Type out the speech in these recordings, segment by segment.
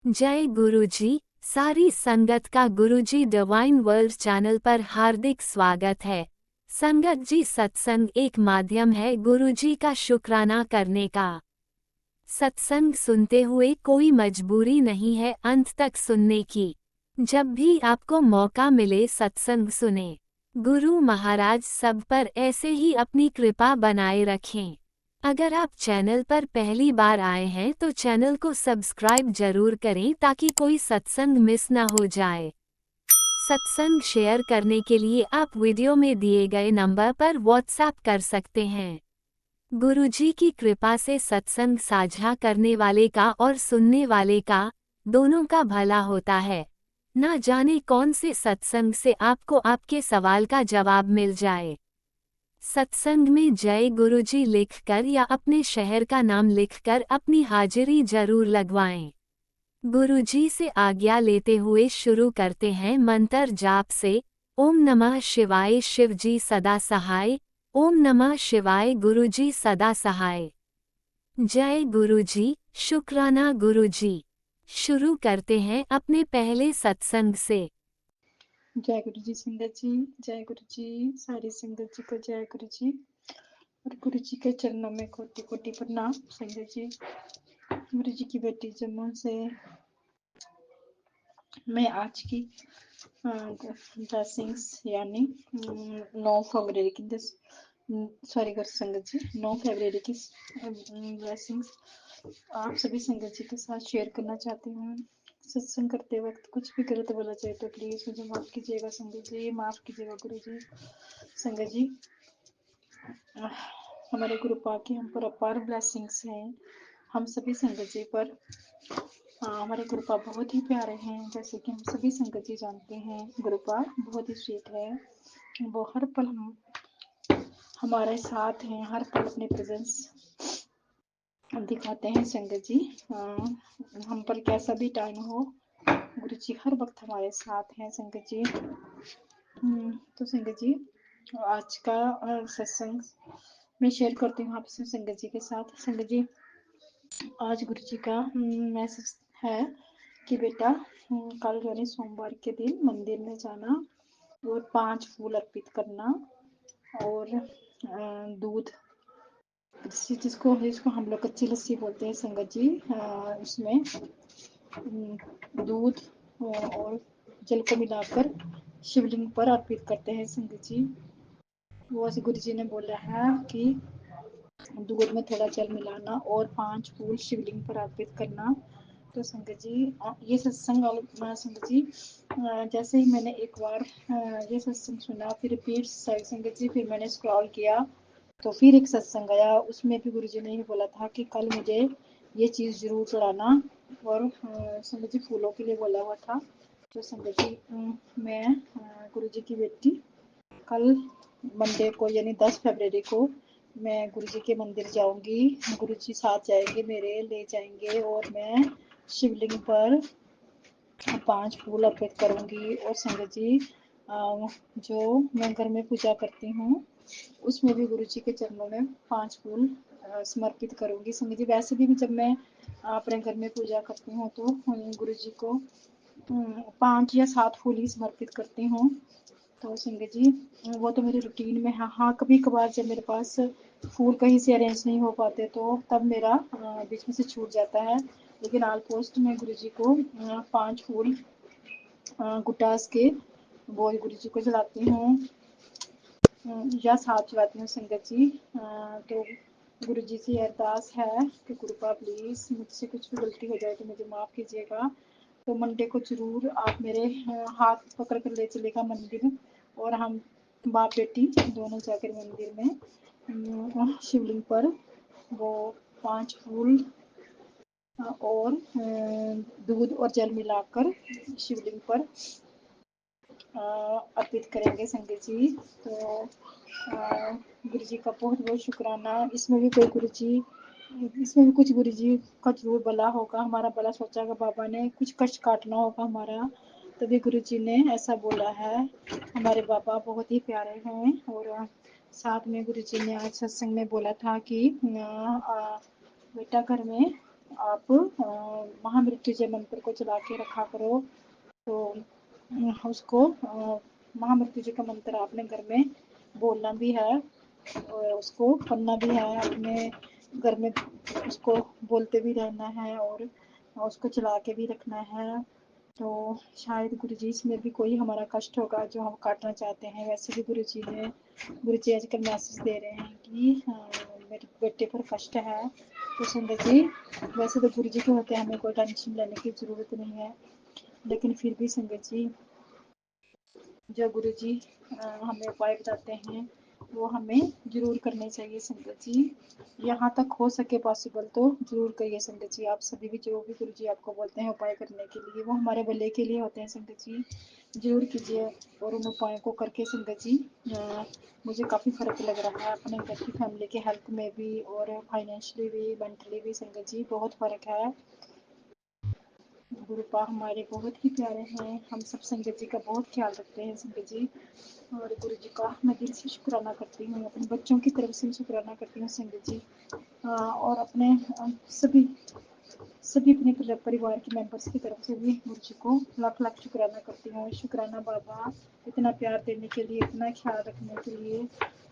जय गुरुजी। सारी संगत का गुरुजी डिवाइन वर्ल्ड चैनल पर हार्दिक स्वागत है। संगत जी, सत्संग एक माध्यम है गुरुजी का शुक्राना करने का। सत्संग सुनते हुए कोई मजबूरी नहीं है अंत तक सुनने की। जब भी आपको मौका मिले सत्संग सुने। गुरु महाराज सब पर ऐसे ही अपनी कृपा बनाए रखें। अगर आप चैनल पर पहली बार आए हैं तो चैनल को सब्सक्राइब जरूर करें ताकि कोई सत्संग मिस ना हो जाए। सत्संग शेयर करने के लिए आप वीडियो में दिए गए नंबर पर व्हाट्सएप कर सकते हैं। गुरुजी की कृपा से सत्संग साझा करने वाले का और सुनने वाले का दोनों का भला होता है। ना जाने कौन से सत्संग से आपको आपके सवाल का जवाब मिल जाए। सत्संग में जय गुरुजी लिखकर या अपने शहर का नाम लिखकर अपनी हाजिरी जरूर लगवाएं। गुरुजी से आज्ञा लेते हुए शुरू करते हैं मंत्र जाप से। ओम नमः शिवाय शिवजी सदा सहाय। ओम नमः शिवाय गुरुजी सदा सहाय। जय गुरुजी, शुक्राना गुरुजी। शुरू करते हैं अपने पहले सत्संग से। जय गुरु जी संगत जी, जय गुरु जी सारी संगत जी को जय गुरु जी। और गुरु जी के चरणों में कोटि कोटि प्रणाम। संगत जी, गुरु जी की बेटी जम्मू से मैं आज की ब्लेसिंग्स यानी 9 फरवरी की सॉरी कर संगत जी 9 फरवरी की ब्लेसिंग्स आप सभी संगत जी के साथ शेयर करना चाहती हूँ। सत्संग करते वक्त कुछ भी गलत बोला जाए तो प्लीज मुझे माफ कीजिएगा संगत जी, माफ कीजिएगा गुरु जी। संगत जी, हमारे गुरु पाक की हम पर अपार ब्लेसिंग्स हैं। हम सभी संगत जी पर हमारे गुरु पाक बहुत ही प्यारे हैं। जैसे कि हम सभी संगत जी जानते हैं, गुरु पाक बहुत ही स्वीट है। वो हर पल हमारे साथ हैं, हर पल अपने प्रेजेंस दिखाते हैं। संगत जी, हम पर कैसा भी टाइम हो, गुरु जी हर वक्त हमारे साथ हैं। संगत जी, तो संगत जी आज का सत्संग मैं शेयर करती हूँ आपसे संगत जी के साथ। संगत जी, आज गुरु जी का मैसेज है कि बेटा कल यानी सोमवार के दिन मंदिर में जाना और 5 फूल अर्पित करना और दूध, जिसको हम लोग कच्ची लस्सी बोलते हैं संगत जी, उसमें दूध और जल को मिलाकर शिवलिंग पर अर्पित करते हैं। संगत जी, वो गुरु जी ने बोला है कि दूध में थोड़ा जल मिलाना और 5 फूल शिवलिंग पर अर्पित करना। तो संगत जी, ये सत्संग संगत जी, जैसे ही मैंने एक बार ये सत्संग सुना, फिर रिपीट संगत जी, फिर मैंने स्क्रॉल किया तो फिर एक सत्संग आया, उसमें भी गुरु जी ने ही बोला था कि कल मुझे ये चीज़ जरूर चढ़ाना। और संगत जी फूलों के लिए बोला हुआ था। तो संगत जी, मैं गुरु जी की बेटी कल मंडे को यानी 10 फरवरी को मैं गुरु जी के मंदिर जाऊंगी। गुरु जी साथ जाएंगे, मेरे ले जाएंगे और मैं शिवलिंग पर 5 फूल अर्पित करूंगी। और संगत जी, जो मैं घर में पूजा करती हूँ उसमें भी गुरु जी के चरणों में 5 फूल समर्पित करूंगी। संगत जी, वैसे भी जब मैं अपने घर में पूजा करती हूँ तो गुरु जी को 5 या 7 फूल ही समर्पित करती हूँ। तो संगत जी, वो तो मेरे रूटीन में है। हाँ, कभी कभार जब मेरे पास फूल कहीं से अरेंज नहीं हो पाते तो तब मेरा बीच में से छूट जाता है। लेकिन ऑलमोस्ट मैं गुरु जी को 5 फूल गुटास के वो गुरु जी को चढ़ाती हूँ या साथ चढ़ाती हूँ। संगत जी, तो गुरु जी से अरदास है कि गुरुपा प्लीज़ मुझसे कुछ भी गलती हो जाए तो मुझे माफ़ कीजिएगा। तो मंडे को जरूर आप मेरे हाथ पकड़ कर ले चलेगा मंदिर और हम बाप बेटी दोनों जाकर मंदिर में शिवलिंग पर वो 5 फूल और दूध और जल मिलाकर शिवलिंग पर अर्पित करेंगे। संगत जी, तो गुरु जी का बहुत बहुत शुक्राना। इसमें भी कुछ गुरु जी का जरूर भला होगा, हमारा भला सोचा होगा बाबा ने, कुछ कष्ट काटना होगा हमारा, तभी गुरु जी ने ऐसा बोला है। हमारे बाबा बहुत ही प्यारे हैं। और साथ में गुरु जी ने आज सत्संग में बोला था कि बेटा घर में आप महामृत्युंजय मंत्र को चला के रखा करो। तो उसको महामृत्युंजय का मंत्र आपने घर में बोलना भी है और उसको पढ़ना भी है, अपने घर में उसको बोलते भी रहना है और उसको चला के भी रखना है। तो शायद गुरुजी इसमें भी कोई हमारा कष्ट होगा जो हम काटना चाहते हैं। वैसे भी गुरुजी आजकल मैसेज दे रहे हैं कि मेरे बेटे पर कष्ट है। तो संगत जी, वैसे तो गुरुजी के होते हमें कोई टेंशन लेने की ज़रूरत नहीं है, लेकिन फिर भी संगत जी जो गुरुजी हमें उपाय बताते हैं वो हमें जरूर करने चाहिए संगत जी। यहाँ तक हो सके पॉसिबल तो जरूर करिए संगत जी। आप सभी भी जो भी गुरुजी आपको बोलते हैं उपाय करने के लिए, वो हमारे भले के लिए होते हैं संगत जी। जरूर कीजिए और उन उपायों को करके संगत जी मुझे काफ़ी फ़र्क लग रहा है अपने घर की फैमिली के हेल्थ में भी और फाइनेंशियली भी, मेंटली भी संगत जी बहुत फ़र्क है। गुरुपा हमारे बहुत ही प्यारे हैं, हम सब संगत जी का बहुत ख्याल रखते हैं संगत जी। और गुरु जी का मैं दिल से शुक्राना करती हूँ, अपने बच्चों की तरफ से शुक्राना करती हूँ संगत जी। और अपने सभी सभी अपने परिवार के मेंबर्स की तरफ से भी गुरु जी को लाख लाख शुक्राना करती हूँ। शुक्राना बाबा, इतना प्यार देने के लिए, इतना ख्याल रखने के लिए,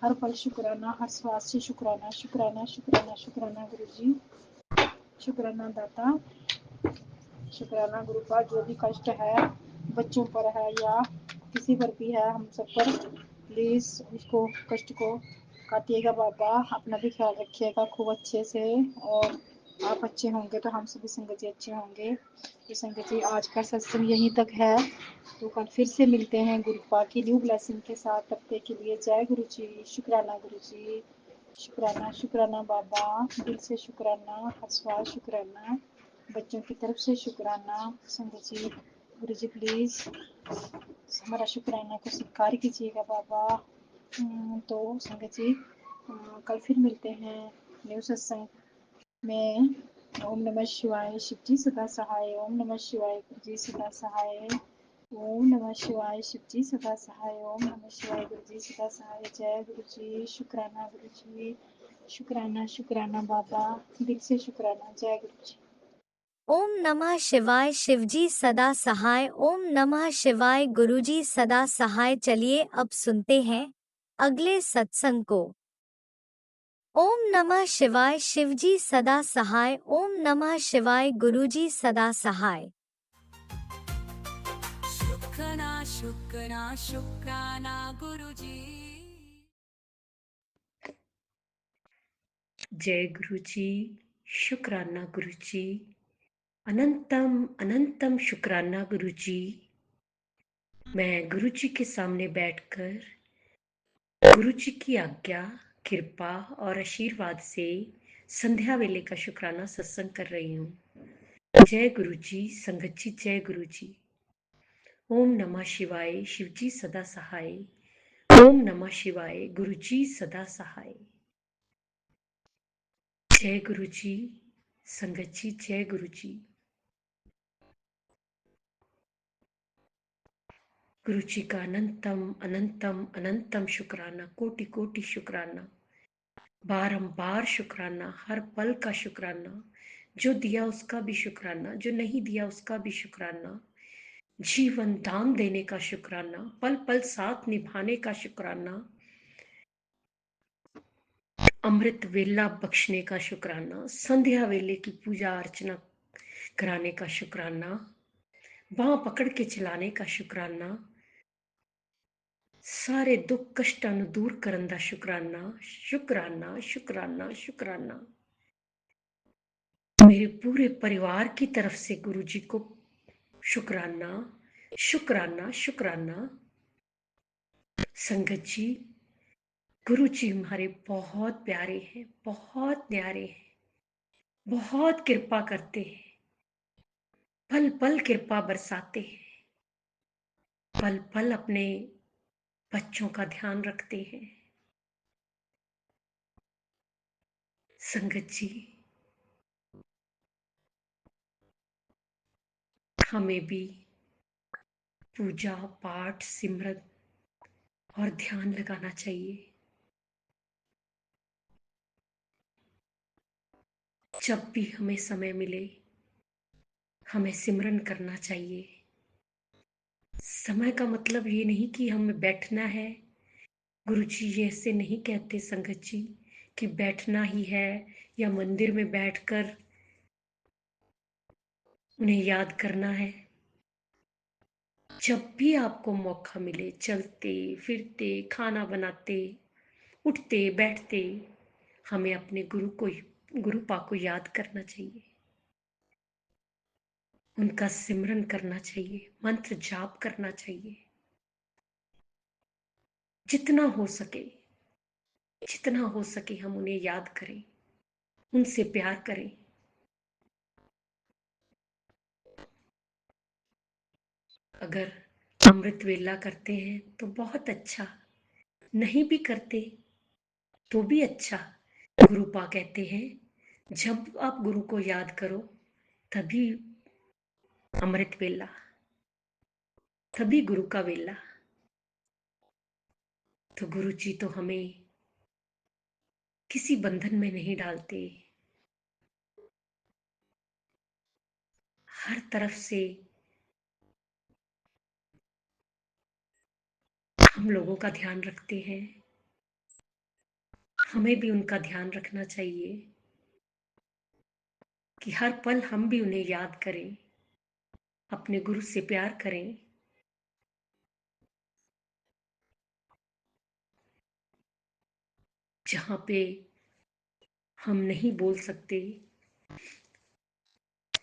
हर पल शुक्राना, हर श्वास से शुक्राना शुक्राना शुक्राना शुक्राना गुरु जी। शुक्राना दाता, शुक्राना गुरु का। जो भी कष्ट है बच्चों पर है या किसी पर भी है, हम सब पर प्लीज़ उसको कष्ट को काटिएगा बाबा। अपना भी ख्याल रखिएगा खूब अच्छे से, और आप अच्छे होंगे तो हम सभी संगत जी अच्छे होंगे। तो संगत जी आज का सत्संग यहीं तक है, तो कल फिर से मिलते हैं गुरुपा की न्यू ब्लेसिंग के साथ। तब तक के लिए जय गुरु जी, शुक्राना गुरु जी, शुक्राना शुक्राना बाबा, दिल से शुक्राना, हर श्वास शुक्राना, बच्चों की तरफ से शुक्राना संगत जी। गुरु जी प्लीज़ हमारा शुक्राना को स्वीकार कीजिएगा बाबा। तो संगत जी कल फिर मिलते हैं न्यू सत्संग में। ओम नमः शिवाय, शिव जी सदा सहाय। ओम नमः शिवाय, गुरु जी सदा सहाय। ओम नमः शिवाय, शिव जी सदा सहाय। ओम नमः शिवाय, गुरु जी सदा सहाय। जय गुरु जी, शुक्राना गुरु जी, शुक्राना शुक्राना बाबा, दिल से शुक्राना। जय गुरु जी। ओम नमः शिवाय, शिवजी सदा सहाय। ओम नमः शिवाय, गुरुजी सदा सहाय। चलिए अब सुनते हैं अगले सत्संग को। ओम नमः शिवाय, शिवजी सदा सहाय। ओम नमः शिवाय, गुरुजी सदा सहाय। शुक्राना शुक्राना शुक्राना गुरुजी। जय गुरु जी, शुक्राना गुरु जी, अनंतम अनंतम शुक्राना गुरु जी। मैं गुरु जी के सामने बैठकर गुरु जी की आज्ञा, कृपा और आशीर्वाद से संध्या वेले का शुक्राना सत्संग कर रही हूँ। जय गुरु जी, संगत जी जय गुरु जी। ओम नमः शिवाय, शिव जी सदा सहाय। ओम नमः शिवाय, गुरु जी सदा सहाय। जय गुरु जी, संगत जी जय गुरु जी। गुरु जी का अनंतम अनंतम अनंतम शुक्राना, कोटि कोटि शुक्राना, बारंबार शुक्राना, हर पल का शुक्राना। जो दिया उसका भी शुक्राना, जो नहीं दिया उसका भी शुक्राना। जीवन दान देने का शुक्राना, पल पल साथ निभाने का शुक्राना। अमृत वेला बख्शने का शुक्राना, संध्या वेले की पूजा अर्चना कराने का शुक्राना, बांह पकड़ के चलाने का शुक्राना, सारे दुख कष्टां नूं दूर करन दा शुक्राना। शुक्राना शुक्राना शुक्राना। मेरे पूरे परिवार की तरफ से गुरु जी को शुक्राना शुक्राना शुक्राना। संगत जी, गुरु जी हमारे बहुत प्यारे हैं, बहुत न्यारे हैं, बहुत कृपा करते हैं, पल पल कृपा बरसाते हैं, पल पल अपने बच्चों का ध्यान रखते हैं। संगत जी, हमें भी पूजा पाठ सिमरन और ध्यान लगाना चाहिए। जब भी हमें समय मिले हमें सिमरन करना चाहिए। समय का मतलब ये नहीं कि हमें बैठना है। गुरुजी ये ऐसे नहीं कहते संगत जी कि बैठना ही है या मंदिर में बैठकर उन्हें याद करना है। जब भी आपको मौका मिले चलते फिरते खाना बनाते उठते बैठते हमें अपने गुरुपा को याद करना चाहिए, उनका सिमरन करना चाहिए, मंत्र जाप करना चाहिए। जितना हो सके जितना हो सके हम उन्हें याद करें, उनसे प्यार करें। अगर अमृत वेला करते हैं तो बहुत अच्छा, नहीं भी करते तो भी अच्छा। गुरुपा कहते हैं जब आप गुरु को याद करो तभी अमृत वेला, तभी गुरु का वेला। तो गुरु जी तो हमें किसी बंधन में नहीं डालते, हर तरफ से हम लोगों का ध्यान रखते हैं। हमें भी उनका ध्यान रखना चाहिए कि हर पल हम भी उन्हें याद करें, अपने गुरु से प्यार करें। जहां पे हम नहीं बोल सकते,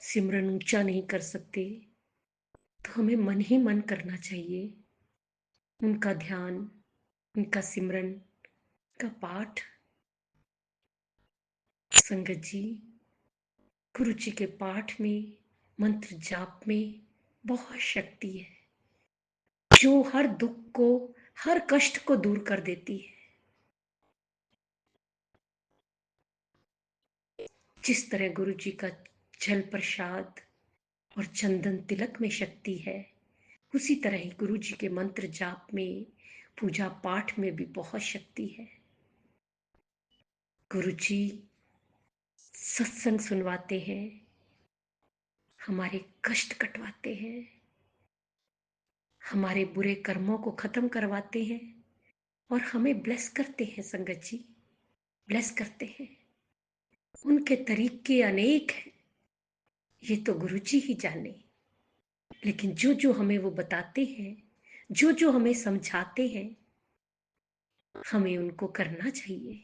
सिमरन ऊंचा नहीं कर सकते, तो हमें मन ही मन करना चाहिए उनका ध्यान, उनका सिमरन का पाठ। संगत जी, गुरु जी के पाठ में, मंत्र जाप में बहुत शक्ति है जो हर दुख को, हर कष्ट को दूर कर देती है। जिस तरह गुरु जी का जल प्रसाद और चंदन तिलक में शक्ति है, उसी तरह ही गुरु जी के मंत्र जाप में, पूजा पाठ में भी बहुत शक्ति है। गुरु जी सत्संग सुनवाते हैं, हमारे कष्ट कटवाते हैं, हमारे बुरे कर्मों को खत्म करवाते हैं और हमें ब्लेस करते हैं। संगत जी ब्लेस करते हैं। उनके तरीके अनेक हैं, ये तो गुरु जी ही जाने। लेकिन जो जो हमें वो बताते हैं, जो जो हमें समझाते हैं, हमें उनको करना चाहिए।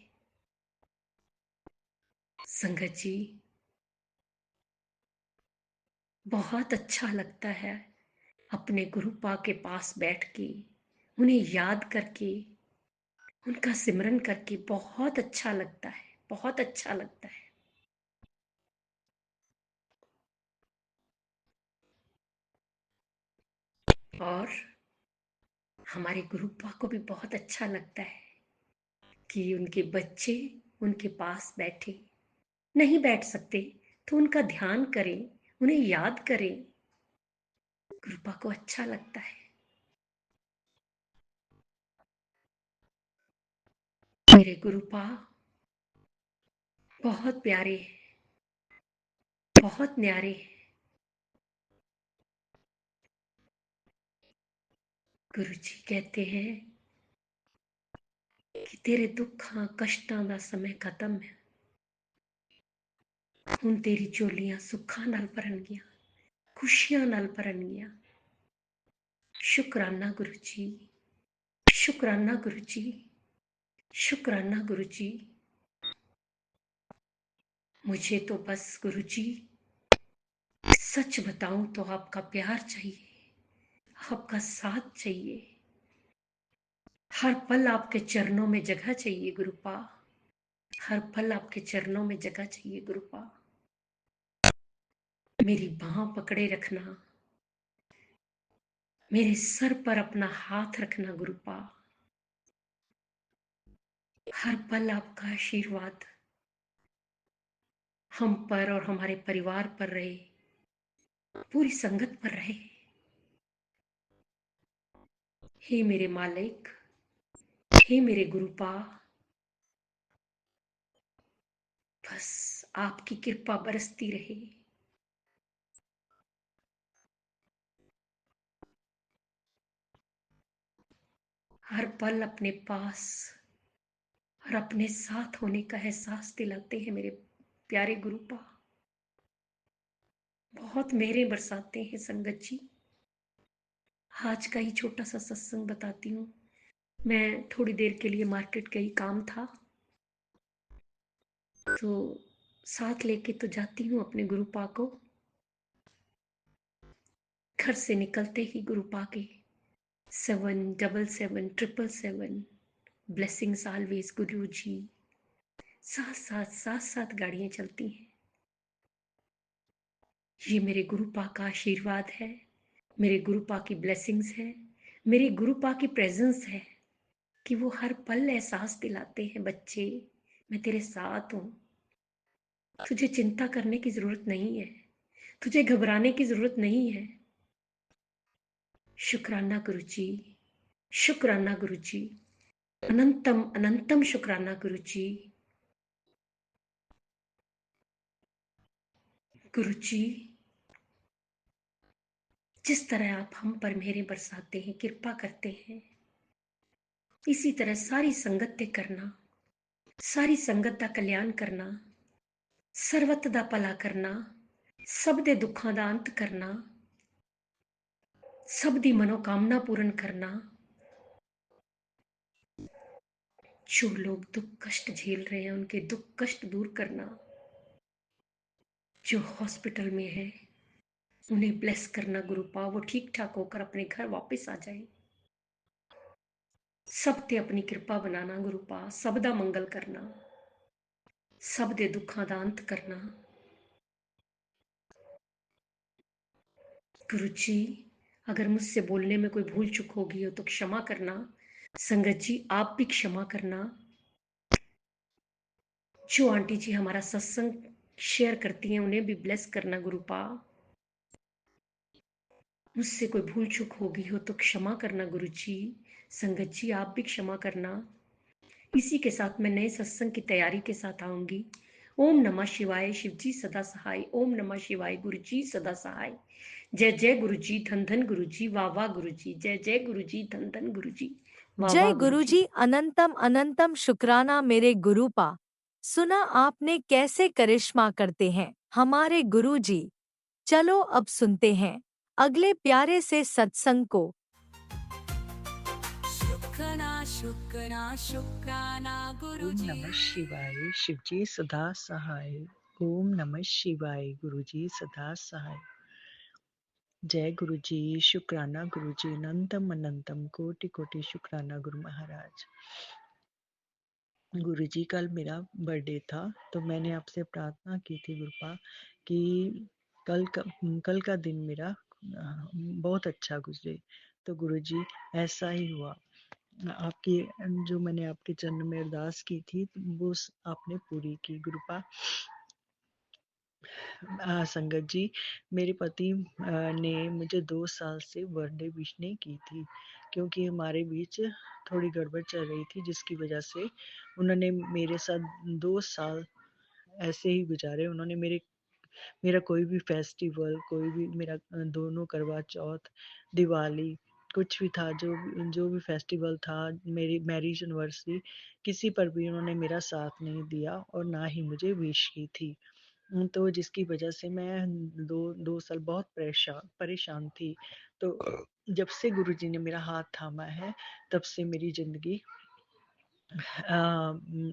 संगत जी बहुत अच्छा लगता है अपने गुरुपा के पास बैठ के, उन्हें याद करके, उनका सिमरन करके बहुत अच्छा लगता है, बहुत अच्छा लगता है। और हमारे गुरुपा को भी बहुत अच्छा लगता है कि उनके बच्चे उनके पास बैठे, नहीं बैठ सकते तो उनका ध्यान करें, उन्हें याद करें। गुरुपा को अच्छा लगता है। मेरे गुरुपा बहुत प्यारे, बहुत न्यारे। गुरु जी कहते हैं कि तेरे दुखा कष्टां दा समय खत्म है, हुण तेरी झोलियां सुखां नाल भरनगियां, खुशियां नाल भरनगियां। शुकराना गुरु जी, शुकराना गुरु जी, शुकराना गुरु जी। मुझे तो बस गुरु जी सच बताऊं तो आपका प्यार चाहिए, आपका साथ चाहिए। हर पल आपके चरणों में जगह चाहिए गुरुपा, हर पल आपके चरणों में जगह चाहिए गुरुपा। मेरी बाह पकड़े रखना, मेरे सर पर अपना हाथ रखना गुरुपा। हर पल आपका आशीर्वाद हम पर और हमारे परिवार पर रहे, पूरी संगत पर रहे। हे मेरे मालिक, हे मेरे गुरुपा, बस आपकी कृपा बरसती रहे। हर पल अपने पास और अपने साथ होने का एहसास दिलाते हैं मेरे प्यारे गुरुपा। बहुत मेहरे बरसाते हैं संगत जी। आज का ही छोटा सा सत्संग बताती हूँ। मैं थोड़ी देर के लिए मार्केट गई, काम था, तो साथ लेके तो जाती हूँ अपने गुरुपा को। घर से निकलते ही गुरुपा के 777 ब्लेसिंग्स ऑलवेज गुरु जी, साथ साथ गाड़ियां चलती हैं। ये मेरे गुरुपा का आशीर्वाद है, मेरे गुरुपा की ब्लेसिंग्स है, मेरे गुरुपा की प्रेजेंस है कि वो हर पल एहसास दिलाते हैं, बच्चे मैं तेरे साथ हूं, तुझे चिंता करने की जरूरत नहीं है, तुझे घबराने की जरूरत नहीं है। शुक्राना गुरु जी, शुक्राना गुरु जी, अनंतम अनंतम शुक्राना गुरु जी। गुरु जी, जिस तरह आप हम पर मेहरे बरसाते हैं, कृपा करते हैं, इसी तरह सारी संगत ते करना, सारी संगत दा कल्याण करना, ਸਰਬਤ ਦਾ ਭਲਾ ਕਰਨਾ, ਸਭ ਦੇ ਦੁੱਖਾਂ ਦਾ ਅੰਤ ਕਰਨਾ, सब दी मनोकामना पूर्ण करना। जो लोग दुख कष्ट झेल रहे हैं उनके दुख कष्ट दूर करना, जो हॉस्पिटल में है उन्हें ब्लेस करना गुरुपा, वो ठीक ठाक होकर अपने घर वापस आ जाए। सब ते अपनी कृपा बनाना गुरुपा, सब दा मंगल करना, सब दे दुखों का अंत करना। गुरु जी, अगर मुझसे बोलने में कोई भूल चूक होगी हो तो क्षमा करना। संगत जी, आप भी क्षमा करना। जो आंटी जी हमारा सत्संग शेयर करती हैं उन्हें भी ब्लेस करना गुरुपा। मुझसे कोई भूल चूक होगी हो तो क्षमा करना गुरु जी। संगत जी, आप भी क्षमा करना। इसी के साथ मैं नए सत्संग की तैयारी के साथ आऊंगी। ओम नमः शिवाय, शिव जी सदा सहाय। ओम नमः शिवाय, गुरु जी सदा सहाय। जय जय गुरु जी, धन धन गुरु जी, वाह वाह गुरु जी। जय जय गुरु जी, धन धन गुरु जी, वाह जय वाह गुरु जी। गुरुजी, अनंतम अनंतम शुक्राना मेरे गुरुपा। सुना आपने कैसे करिश्मा करते हैं हमारे गुरुजी। चलो अब सुनते हैं अगले प्यारे से सत्संग को। शुक्राना शुक्राना शुक्राना गुरु ओम जी। नमः शिवाय, शिवजी सदा सहाय। ओम नमः शिवाय, गुरुजी सदा सहाय। जय गुरुजी, शुक्राना गुरुजी, अनंतम अनंतम कोटि कोटि शुक्राना गुरु महाराज। गुरुजी, कल मेरा बर्थडे था तो मैंने आपसे प्रार्थना की थी गुरुपा कि कल का दिन मेरा बहुत अच्छा गुजरे। तो गुरुजी, ऐसा ही हुआ। आपकी जो मैंने आपके चरण में अरदास की थी वो आपने पूरी की गुरुपा। संगत जी, मेरे पति ने मुझे 2 साल से बर्थडे विश नहीं की थी क्योंकि हमारे बीच थोड़ी गड़बड़ चल रही थी, जिसकी वजह से उन्होंने मेरे साथ 2 साल ऐसे ही गुजारे। उन्होंने मेरा कोई भी फेस्टिवल, कोई भी मेरा दोनों करवा चौथ, दिवाली, कुछ भी था, जो भी फेस्टिवल था, मेरी मैरिज एनिवर्सरी, किसी पर भी उन्होंने मेरा साथ नहीं दिया और ना ही मुझे विश की थी। तो जिसकी वजह से मैं दो साल बहुत परेशान थी। तो जब से गुरुजी ने मेरा हाथ थामा है तब से मेरी जिंदगी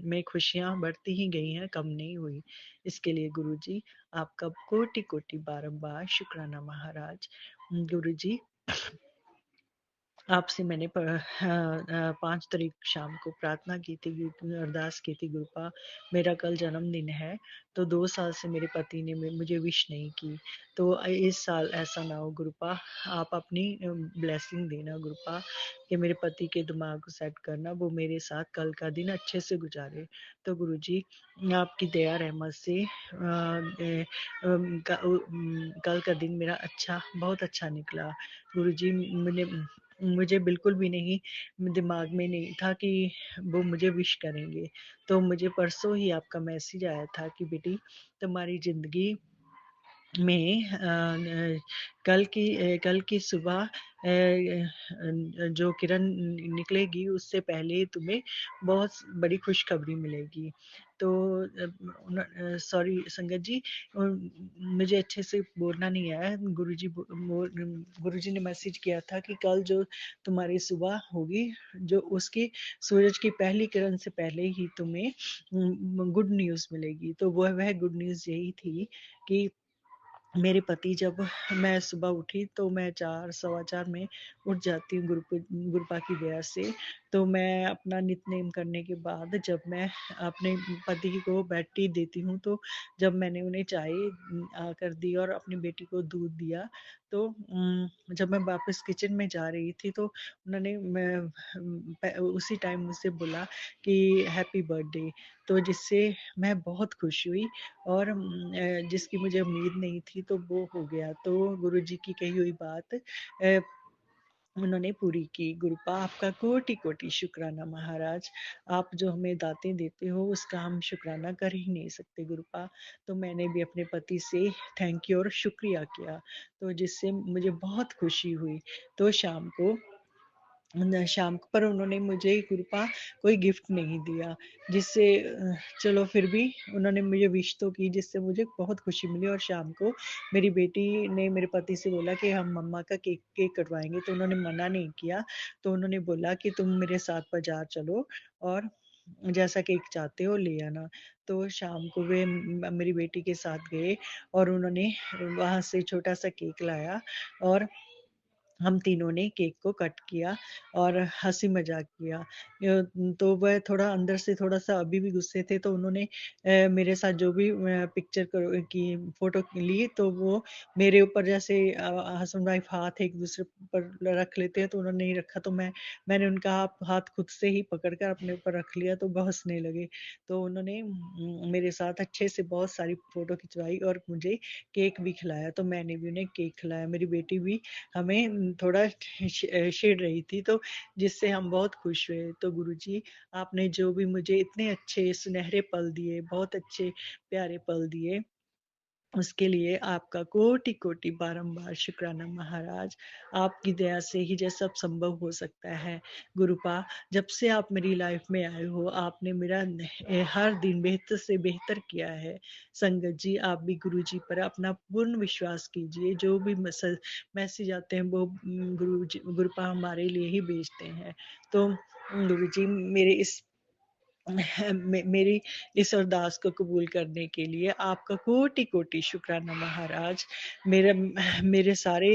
में खुशियां बढ़ती ही गई हैं, कम नहीं हुई। इसके लिए गुरुजी आपका कोटि कोटि बारंबार शुक्राना महाराज। गुरुजी, आपसे मैंने 5 तारीख शाम को प्रार्थना की थी, अरदास की थी गुरुपा, मेरा कल जन्मदिन है। तो 2 साल से मेरे पति ने मुझे विश नहीं की। तो इस साल ऐसा ना हो गुरुपा, आप अपनी ब्लेसिंग देना गुरुपा कि मेरे पति के दिमाग को सेट करना, वो मेरे साथ कल का दिन अच्छे से गुजारे। तो गुरुजी, आपकी दया रहमत से कल का दिन मेरा बहुत अच्छा निकला। गुरुजी, मैंने मुझे बिल्कुल भी नहीं दिमाग में नहीं था कि वो मुझे विश करेंगे। तो मुझे परसों ही आपका मैसेज आया था कि बेटी तुम्हारी ज़िंदगी में कल की सुबह जो किरण निकलेगी उससे पहले तुम्हें बहुत बड़ी खुशखबरी मिलेगी। तो सॉरी संगत जी, मुझे अच्छे से बोलना नहीं आया। गुरुजी ने मैसेज किया था कि कल जो तुम्हारी सुबह होगी, जो उसकी सूरज की पहली किरण से पहले ही तुम्हें गुड न्यूज़ मिलेगी। तो वह गुड न्यूज़ यही थी कि मेरे पति, जब मैं सुबह उठी तो मैं 4 सवा 4 में उठ जाती हूँ गुरुपा की दया से। तो मैं अपना नित्य-नेम करने के बाद जब मैं अपने पति को बेड टी देती हूँ, तो जब मैंने उन्हें चाय आकर दी और अपनी बेटी को दूध दिया, तो जब मैं वापस किचन में जा रही थी तो उन्होंने उसी टाइम मुझसे बोला कि हैप्पी बर्थडे। तो जिससे मैं बहुत खुश हुई और जिसकी मुझे उम्मीद नहीं थी, तो वो हो गया। तो गुरुजी की कही हुई बात उन्होंने पूरी की। गुरुपा आपका कोटि-कोटि शुक्राना महाराज। आप जो हमें दातें देते हो उसका हम शुक्राना कर ही नहीं सकते गुरुपा। तो मैंने भी अपने पति से थैंक यू और शुक्रिया किया, तो जिससे मुझे बहुत खुशी हुई। तो शाम को पर उन्होंने मुझे गुरुपा कोई गिफ्ट नहीं दिया, जिससे चलो फिर भी उन्होंने मुझे विश तो की, जिससे मुझे बहुत खुशी मिली। और शाम को मेरी बेटी ने मेरे पति से बोला कि हम मम्मा का केक कटवाएंगे, तो उन्होंने मना नहीं किया। तो उन्होंने बोला कि तुम मेरे साथ बाजार चलो और जैसा केक चाहते हो ले आना। तो शाम को वे मेरी बेटी के साथ गए और उन्होंने वहां से छोटा सा केक लाया और हम तीनों ने केक को कट किया और हँसी मज़ाक किया। तो वह थोड़ा अंदर से थोड़ा-सा अभी भी गुस्से थे, तो उन्होंने मेरे साथ जो भी पिक्चर की फ़ोटो ली, तो वो मेरे ऊपर जैसे हस्बैंड वाइफ हाथ एक-दूसरे पर रख लेते हैं, तो उन्होंने नहीं रखा। तो मैंने उनका हाथ खुद से ही पकड़ कर अपने ऊपर रख लिया, तो वो हँसने लगे। तो उन्होंने मेरे साथ अच्छे से बहुत सारी फ़ोटो खिंचवाई और मुझे केक भी खिलाया, तो मैंने भी उन्हें केक खिलाया। मेरी बेटी भी हमें थोड़ा छेड़ रही थी, तो जिससे हम बहुत खुश हुए। तो गुरुजी, आपने जो भी मुझे इतने अच्छे सुनहरे पल दिए, बहुत अच्छे प्यारे पल दिए, उसके लिए आपका कोटि-कोटि बारंबार शुक्राना महाराज। आपकी दया से ही ये सब संभव हो सकता है। गुरुपा, जब से आप मेरी लाइफ में आए हो, आपने मेरा हर दिन बेहतर से बेहतर किया है। संगत जी, आप भी गुरुजी पर अपना पूर्ण विश्वास कीजिए। जो भी मैसेज आते हैं वो गुरुपा हमारे लिए ही भेजते हैं। तो गुरुजी, मेरी इस अरदास को कबूल करने के लिए आपका कोटि-कोटि शुक्राना महाराज। मेरे मेरे सारे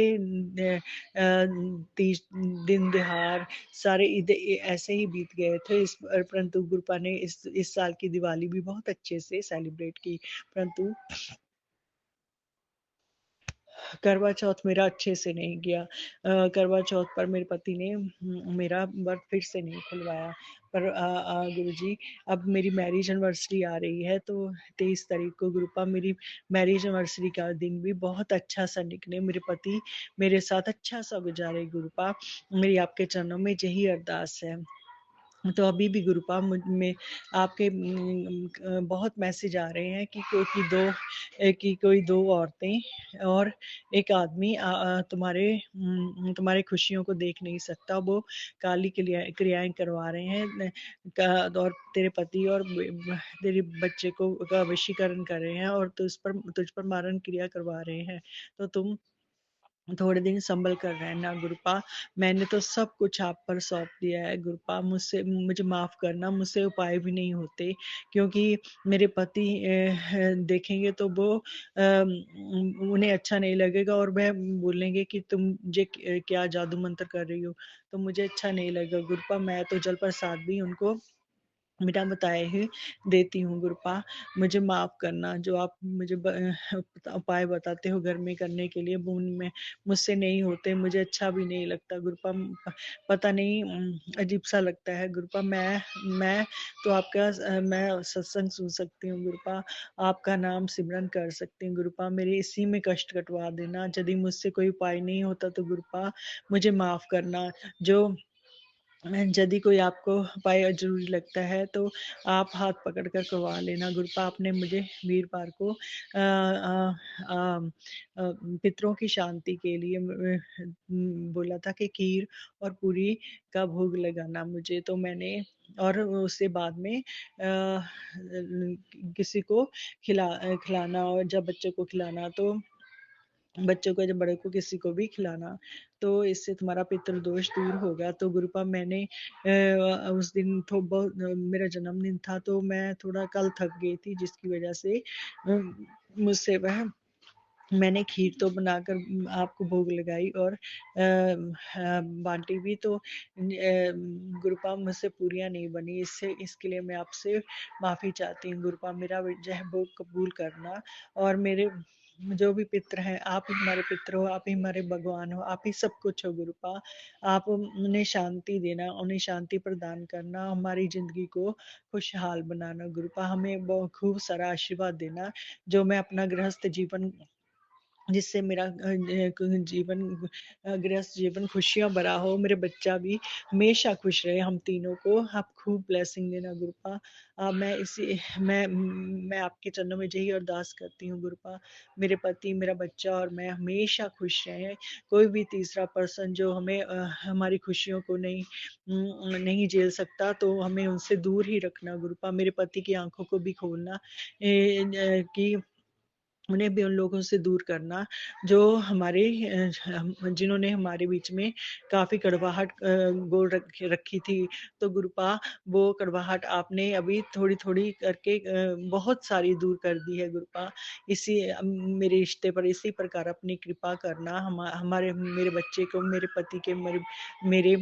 तीज दिन त्योहार सारे ऐसे ही बीत गए थे, परंतु गुरुपा ने इस साल की दिवाली भी बहुत अच्छे से सेलिब्रेट की। परंतु करवा चौथ मेरा अच्छे से नहीं गया। करवा चौथ पर मेरे पति ने मेरा व्रत फिर से नहीं खुलवाया। पर गुरुजी, अब मेरी मैरिज एनिवर्सरी आ रही है, तो 23 तारीख को गुरुपा मेरी मैरिज एनिवर्सरी का दिन भी बहुत अच्छा सा निकले, मेरे पति मेरे साथ अच्छा सा गुजारे गुरुपा। मेरी आपके चरणों में यही अरदास है। तो अभी भी गुरुपा में आपके बहुत मैसेज आ रहे हैं कि कोई दो औरतें और एक आदमी तुम्हारे खुशियों को देख नहीं सकता, वो काली क्रियाएं करवा रहे हैं, और तेरे पति और तेरे बच्चे को का वशीकरण कर रहे हैं और तुझ पर मारण क्रिया करवा रहे हैं। तो तुम थोड़े दिन संभल कर रहना गुरुपा। मैंने तो सब कुछ आप पर सौंप दिया है गुरुपा। मुझे माफ़ करना, मुझसे उपाय भी नहीं होते, क्योंकि मेरे पति देखेंगे तो वो उन्हें अच्छा नहीं लगेगा और वह बोलेंगे कि तुम ये क्या जादू मंत्र कर रही हो। तो मुझे अच्छा नहीं लगेगा गुरुपा। मैं तो जल प्रसाद भी उनको बिना बताए ही देती हूँ गुरुपा। मुझे माफ़ करना, जो आप मुझे उपाय बताते हो घर में करने के लिए, वो उनमें मुझसे नहीं होते, मुझे अच्छा भी नहीं लगता गुरुपा। पता नहीं अजीब सा लगता है गुरुपा। मैं तो आपका मैं सत्संग सुन सकती हूँ गुरुपा, आपका नाम सिमरन कर सकती हूँ गुरुपा। मेरे इसी में कष्ट कटवा देना। यदि मुझसे कोई उपाय नहीं होता तो गुरुपा मुझे माफ़ करना। जो यदि कोई आपको उपाय ज़रूरी लगता है तो आप हाथ पकड़ कर करवा लेना गुरुपा। आपने मुझे वीरवार को पितरों की शांति के लिए बोला था कि खीर और पूरी का भोग लगाना मुझे, तो मैंने और उससे बाद में किसी को खिलाना, और जब बच्चों को खिलाना तो बच्चों को, जब बड़े को, किसी को भी खिलाना, तो इससे तुम्हारा पितृदोष दूर होगा। तो गुरुपा मैंने उस दिन तो बहुत मेरा जन्मदिन था, तो मैं थोड़ा कल थक गई थी, जिसकी वजह से मुझसे वह मैंने खीर तो बनाकर आपको भोग लगाई और बांटी भी, तो गुरुपा मुझसे पूरियां नहीं बनी। इसके लिए मैं आपसे माफ़ी चाहती हूँ गुरुपा। मेरा वह भोग कबूल करना, और मेरे जो भी पितर हैं, आप ही हमारे पितर हो, आप ही हमारे भगवान हो, आप ही सब कुछ हो गुरुपा। आप उन्हें शांति देना, उन्हें शांति प्रदान करना, हमारी ज़िंदगी को खुशहाल बनाना गुरुपा। हमें खूब सारा आशीर्वाद देना, जो मैं अपना गृहस्थ जीवन, जिससे मेरा जीवन गृहस्थ जीवन खुशियाँ भरा हो, मेरे बच्चा भी हमेशा खुश रहे, हम तीनों को आप खूब ब्लेसिंग देना गुरुपा। मैं आपके चरणों में यही अरदास करती हूँ गुरुपा, मेरे पति, मेरा बच्चा और मैं हमेशा खुश रहें। कोई भी तीसरा पर्सन जो हमें हमारी खुशियों को नहीं झेल सकता, तो हमें उनसे दूर ही रखना गुरुपा। मेरे पति की आंखों को भी खोलना कि उन्हें भी उन लोगों से दूर करना जो हमारे जिन्होंने हमारे बीच में काफ़ी कड़वाहट गोल रखी थी। तो गुरुपा, वो कड़वाहट आपने अभी थोड़ी-थोड़ी करके बहुत सारी दूर कर दी है गुरुपा। मेरे रिश्ते पर इसी प्रकार अपनी कृपा करना, हमारे मेरे बच्चे को, मेरे पति के, मेरे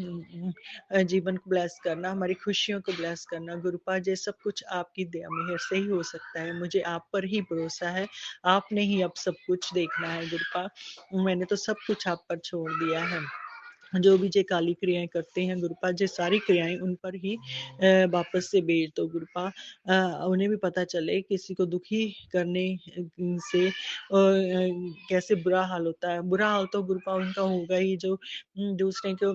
जीवन को ब्लेस करना, हमारी खुशियों को ब्लेस करना गुरुपा। ये सब कुछ आपकी दया मेहर से ही हो सकता है। मुझे आप पर ही भरोसा है, आपने ही अब सब कुछ देखना है गुरुपा। मैंने तो सब कुछ आप पर छोड़ दिया है। जो भी ये काली क्रियाएं करते हैं गुरुपा, ये सारी क्रियाएं उन पर ही वापस से भेज दो गुरुपा। उन्हें भी पता चले किसी को दुखी करने से कैसे बुरा हाल होता है। बुरा हाल तो गुरुपा उनका होगा ही, जो दूसरे को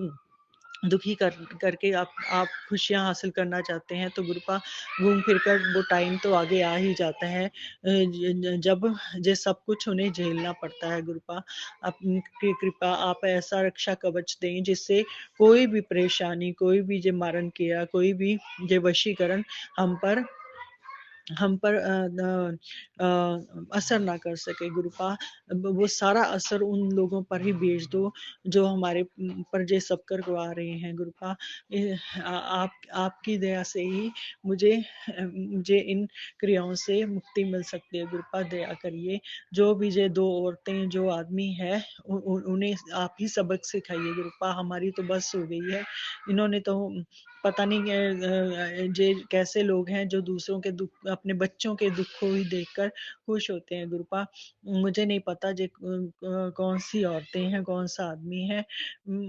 दुखी करके आप खुशियाँ हासिल करना चाहते हैं। तो गुरुपा, घूम फिर कर वो टाइम तो आगे आ ही जाता है जब ये सब कुछ उन्हें झेलना पड़ता है गुरुपा। आपकी कृपा, आप ऐसा रक्षा कवच दें जिससे कोई भी परेशानी, कोई भी ये मारण क्रिया, कोई भी ये वशीकरण हम पर असर ना कर सके गुरुपा। वो सारा असर उन लोगों पर ही भेज दो जो हमारे पर ये सब करवा रहे हैं गुरुपा। आपकी दया से ही मुझे इन क्रियाओं से मुक्ति मिल सकती है गुरुपा। दया करिए, जो भी ये दो औरतें, जो आदमी है, उन्हें आप ही सबक सिखाइए गुरुपा। हमारी तो बस हो गई है। इन्होंने तो पता नहीं ये कैसे लोग हैं जो दूसरों के दुख, अपने बच्चों के दुख को ही देखकर खुश होते हैं गुरुपा। मुझे नहीं पता ये कौन सी औरतें हैं, कौन सा आदमी है।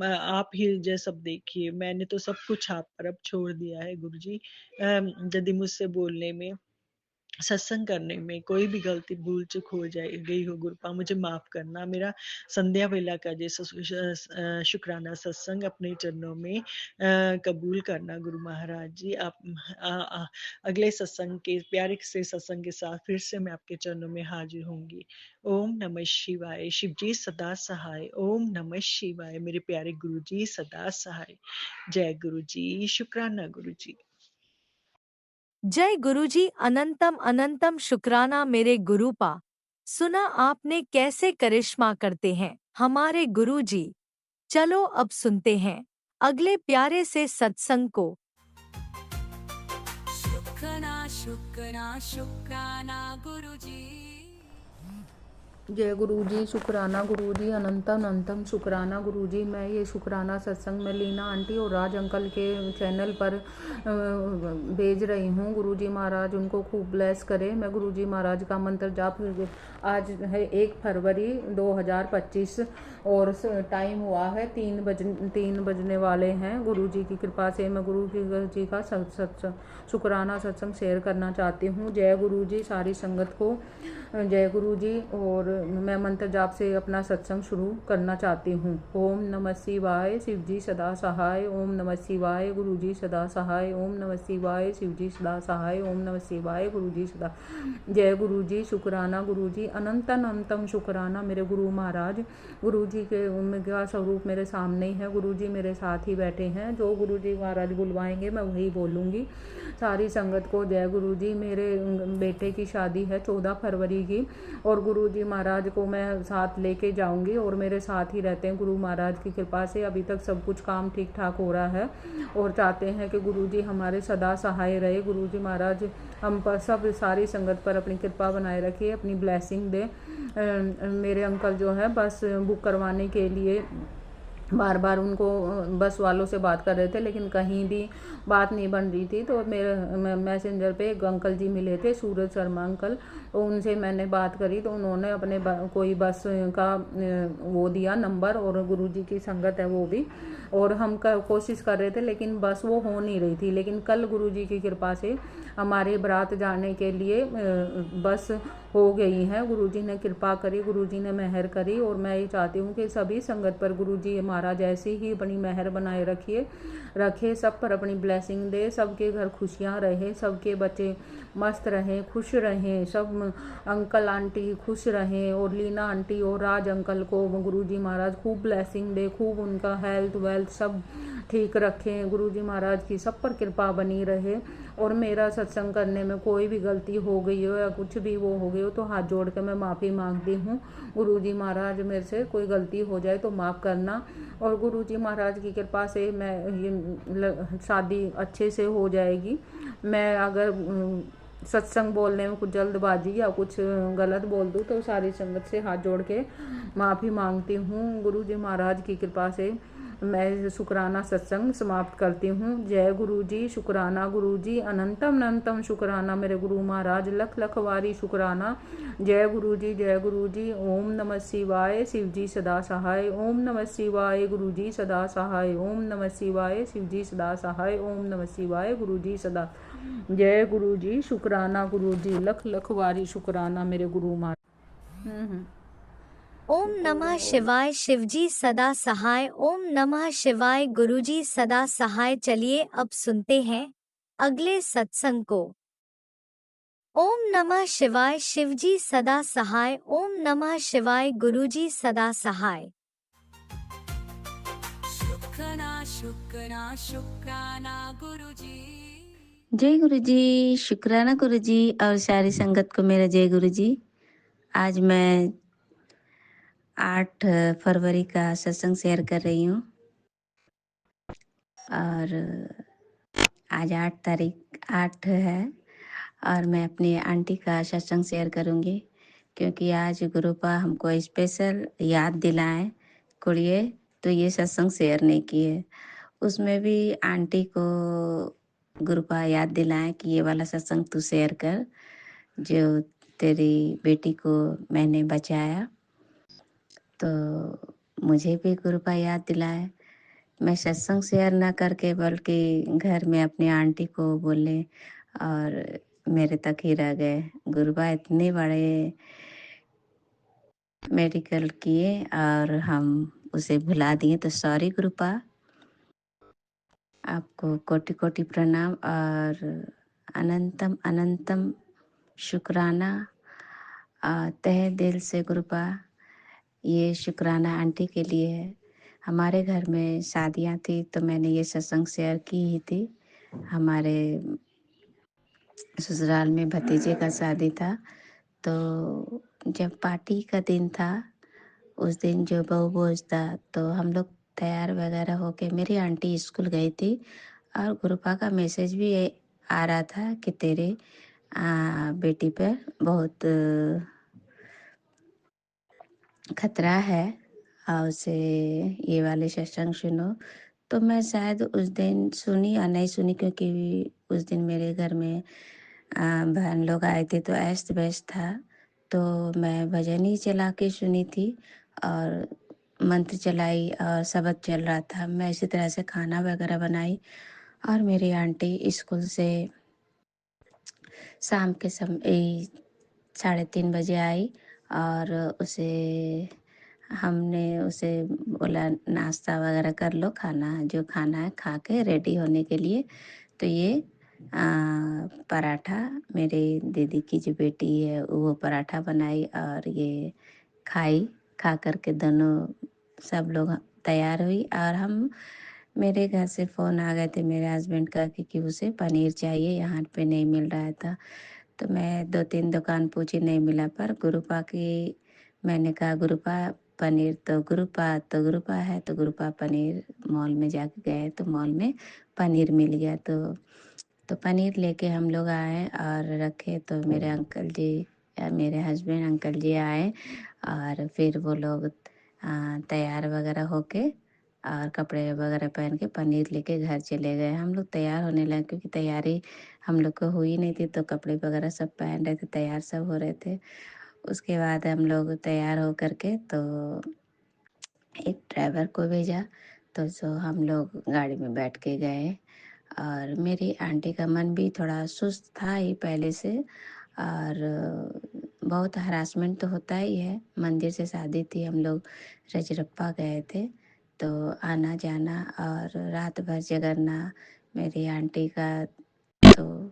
आप ही ये सब देखिए। मैंने तो सब कुछ आप पर अब छोड़ दिया है गुरुजी। यदि मुझसे बोलने में, सत्संग करने में कोई भी गलती, भूल चूक हो गई हो गुरुपा, मुझे माफ करना। मेरा संध्या वेला का जैसा शुक्राना सत्संग अपने चरणों में कबूल करना गुरु महाराज जी। आप अगले सत्संग के, प्यारे से सत्संग के साथ फिर से मैं आपके चरणों में हाजिर होंगी। ओम नमः शिवाय। शिव जी सदा सहाय। ओम नमः शिवाय। मेरे प्यारे गुरु जी सदा सहाय। जय गुरु जी। शुक्राना गुरु जी। जय गुरुजी। अनंतम अनंतम शुक्राना मेरे गुरुपा। सुना आपने कैसे करिश्मा करते हैं हमारे गुरुजी। चलो अब सुनते हैं अगले प्यारे से सत्संग को। शुक्राना शुक्राना शुक्राना गुरुजी। जय गुरुजी, शुक्राना गुरुजी, अनंतम अनंतम शुक्राना गुरुजी। मैं ये शुक्राना सत्संग में लीना आंटी और राज अंकल के चैनल पर भेज रही हूँ। गुरुजी महाराज उनको खूब ब्लेस करे। मैं गुरुजी महाराज का मंत्र जाप, आज है 1 फरवरी 2025 और टाइम हुआ है 3 बजने वाले हैं। गुरुजी की कृपा से मैं गुरु जी का शुक्राना सत्संग शेयर करना चाहती हूँ। जय गुरुजी सारी संगत को, जय गुरुजी। और मैं मंत्र जाप से अपना सत्संग शुरू करना चाहती हूँ। ओम नमः शिवाय, शिवजी सदा सहाय। ओम नमः शिवाय, गुरुजी सदा सहाय। ओम नमः शिवाय, शिवजी सदा सहाय। ओम नमः शिवाय, गुरुजी सदा। जय गुरुजी, शुक्राना गुरुजी, अनंत अनंतम शुक्राना मेरे गुरु महाराज। गुरुजी के उनका स्वरूप मेरे सामने ही है। गुरुजी मेरे साथ ही बैठे हैं। जो गुरुजी महाराज बुलवाएंगे मैं वही बोलूँगी। सारी संगत को जय गुरुजी। मेरे बेटे की शादी है 14 फरवरी की और गुरुजी महाराज को मैं साथ लेके जाऊंगी और मेरे साथ ही रहते हैं गुरु महाराज की कृपा से। अभी तक सब कुछ काम ठीक ठाक हो रहा है और चाहते हैं कि गुरुजी हमारे सदा सहाय रहे। गुरुजी महाराज हम पर सब सारी संगत पर अपनी कृपा बनाए रखिए, अपनी ब्लेसिंग दे। मेरे अंकल जो है बस बुक करवाने के लिए बार बार उनको बस वालों से बात कर रहे थे लेकिन कहीं भी बात नहीं बन रही थी। तो मेरे मैसेंजर पे एक अंकल जी मिले थे, सूरज शर्मा अंकल। तो उनसे मैंने बात करी तो उन्होंने अपने कोई बस का वो दिया नंबर और गुरुजी की संगत है वो भी। और हम कोशिश कर रहे थे लेकिन बस वो हो नहीं रही थी। लेकिन कल गुरुजी की कृपा से हमारे बारात जाने के लिए बस हो गई है। गुरुजी ने कृपा करी, गुरुजी ने मेहर करी। और मैं ये चाहती हूँ कि सभी संगत पर गुरुजी महाराज ऐसे ही अपनी मेहर बनाए रखे, सब पर अपनी ब्लेसिंग दे। सबके घर खुशियाँ रहे, सबके बच्चे मस्त रहें, खुश रहें, सब अंकल आंटी खुश रहें और लीना आंटी और राज अंकल को गुरुजी महाराज खूब ब्लेसिंग दे, खूब उनका हेल्थ वेल्थ सब ठीक रखें। गुरुजी महाराज की सब पर कृपा बनी रहे। और मेरा सत्संग करने में कोई भी गलती हो गई हो या कुछ भी वो हो गई हो तो हाथ जोड़ के मैं माफ़ी मांगती हूँ। गुरुजी महाराज मेरे से कोई गलती हो जाए तो माफ़ करना। और गुरुजी महाराज की कृपा से मैं ये शादी अच्छे से हो जाएगी। मैं अगर सत्संग बोलने में कुछ जल्दबाजी या कुछ गलत बोल दूँ तो सारी संगत से हाथ जोड़ के माफ़ी मांगती हूँ। गुरुजी महाराज की कृपा से मैं शुक्राना सत्संग समाप्त करती हूँ। जय गुरुजी, शुक्राना गुरुजी, अनंतम अनंतम शुक्राना मेरे गुरु महाराज, लख लख वारी शुक्राना। जय गुरुजी, जय गुरुजी। ओम नमः शिवाय, शिवजी सदा सहाय। ओम नमः शिवाय, गुरुजी सदा सहाय। ओम नमः शिवाय, शिवजी सदा सहाय। ओम नमः शिवाय, गुरुजी सदा। जय गुरुजी, शुक्राना गुरुजी, लख लख वारी शुक्राना मेरे गुरु महाराज। ओम नमः शिवाय, शिवजी सदा सहाय। ओम नमः शिवाय, गुरुजी सदा सहाय। चलिए अब सुनते हैं अगले सत्संग को। ओम नमः शिवाय, शिवजी सदा सहाय। ओम नमः शिवाय, गुरुजी सदा सहाय। शुक्राना शुक्राना शुक्राना गुरुजी। जय गुरुजी, शुक्राना गुरुजी और सारी संगत को मेरा जय गुरुजी। आज मैं 8 फरवरी का सत्संग शेयर कर रही हूँ और आज 8 है और मैं अपनी आंटी का सत्संग शेयर करूँगी क्योंकि आज गुरुपा हमको स्पेशल याद दिलाएं कुड़िए तो ये सत्संग शेयर नहीं किए। उसमें भी आंटी को गुरुपा याद दिलाएं कि ये वाला सत्संग तू शेयर कर जो तेरी बेटी को मैंने बचाया। तो मुझे भी गुरुपा याद दिलाए। मैं सत्संग शेयर ना करके बल्कि घर में अपनी आंटी को बोलने और मेरे तक ही रह गए। गुरुपा इतने बड़े मेडिकल किए और हम उसे भुला दिए तो सॉरी गुरुपा। आपको कोटि कोटि प्रणाम और अनंतम अनंतम शुक्राना तहे दिल से गुरुपा। ये शुक्राना आंटी के लिए है। हमारे घर में शादियाँ थी तो मैंने ये सत्संग शेयर की ही थी। हमारे ससुराल में भतीजे का शादी था तो जब पार्टी का दिन था उस दिन जो बहू भोज था तो हम लोग तैयार वगैरह होके मेरी आंटी स्कूल गई थी और गुरुपा का मैसेज भी आ रहा था कि तेरे बेटी पर बहुत खतरा है और उसे ये वाले सत्संग सुनो। तो मैं शायद उस दिन सुनी या नहीं सुनी, क्योंकि उस दिन मेरे घर में बहन लोग आए थे तो अस्त व्यस्त था। तो मैं भजन ही चला के सुनी थी और मंत्र चलाई और शबद चल रहा था। मैं इसी तरह से खाना वगैरह बनाई और मेरी आंटी स्कूल से शाम के समय 3:30 बजे आई और उसे बोला नाश्ता वगैरह कर लो, खाना जो खाना है खा के रेडी होने के लिए। तो ये पराठा, मेरी दीदी की जो बेटी है वो पराठा बनाई और ये खाई। खा करके दोनों सब लोग तैयार हुई और हम मेरे घर से फ़ोन आ गए थे मेरे हस्बैंड का कि उसे पनीर चाहिए, यहाँ पे नहीं मिल रहा था। तो मैं 2-3 दुकान पूछी, नहीं मिला। पर गुरुपा की मैंने कहा गुरुपा पनीर, तो गुरुपा है तो गुरुपा पनीर मॉल में जाके गए तो मॉल में पनीर मिल गया। तो पनीर लेके हम लोग आए और रखे। तो मेरे अंकल जी या मेरे हस्बैंड अंकल जी आए और फिर वो लोग तैयार वगैरह होके और कपड़े वगैरह पहन के पनीर लेके घर चले गए। हम लोग तैयार होने लगे क्योंकि तैयारी हम लोग को हुई नहीं थी, तो कपड़े वगैरह सब पहन रहे थे, तैयार सब हो रहे थे। उसके बाद हम लोग तैयार हो करके तो एक ड्राइवर को भेजा, तो हम लोग गाड़ी में बैठ के गए। और मेरी आंटी का मन भी थोड़ा सुस्त था ही पहले से, और बहुत हरासमेंट तो होता ही है। मंदिर से शादी थी, हम लोग रजरप्पा गए थे, तो आना जाना और रात भर जगरना मेरी आंटी का। तो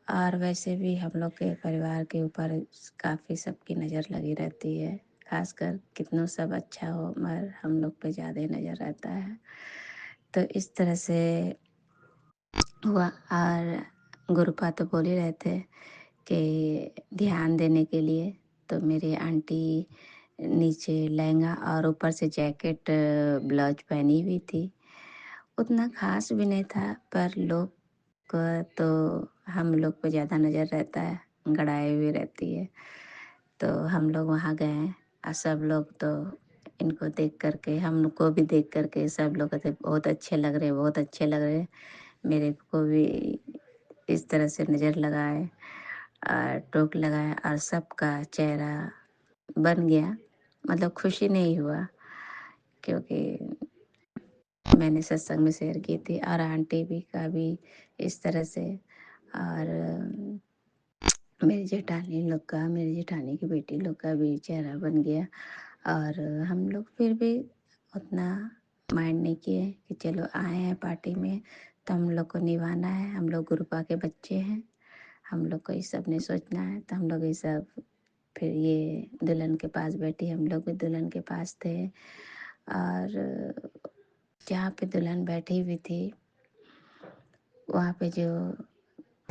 और वैसे भी हम लोग के परिवार के ऊपर काफ़ी सबकी नज़र लगी रहती है, खासकर कितनों सब अच्छा हो मगर हम लोग पे ज़्यादा नज़र रहता है। तो इस तरह से हुआ। और गुरुपा तो बोल ही रहे थे कि ध्यान देने के लिए। तो मेरी आंटी नीचे लहंगा और ऊपर से जैकेट ब्लाउज पहनी हुई थी। उतना खास भी नहीं था, पर लोग को तो हम लोग पे ज़्यादा नज़र रहता है, गड़ाई हुई रहती है। तो हम लोग वहाँ गए और सब लोग तो इनको देख करके, हमको भी देख करके सब लोग कहते बहुत अच्छे लग रहे, बहुत अच्छे लग रहे। मेरे को भी इस तरह से नज़र लगाए और टोक लगाए और सबका चेहरा बन गया। मतलब खुशी नहीं हुआ, क्योंकि मैंने सत्संग में शेयर की थी और आंटी भी का भी इस तरह से। और मेरी जेठानी लोग का, मेरी जेठानी की बेटी लोग का भी चेहरा बन गया। और हम लोग फिर भी उतना माइंड नहीं किए कि चलो आए हैं पार्टी में तो हम लोग को निभाना है, हम लोग गुरुपा के बच्चे हैं, हम लोग को ये सब नहीं सोचना है। तो हम लोग ये सब, फिर ये दुल्हन के पास बैठी, हम लोग भी दुल्हन के पास थे। और जहाँ पे दुल्हन बैठी हुई थी वहाँ पे जो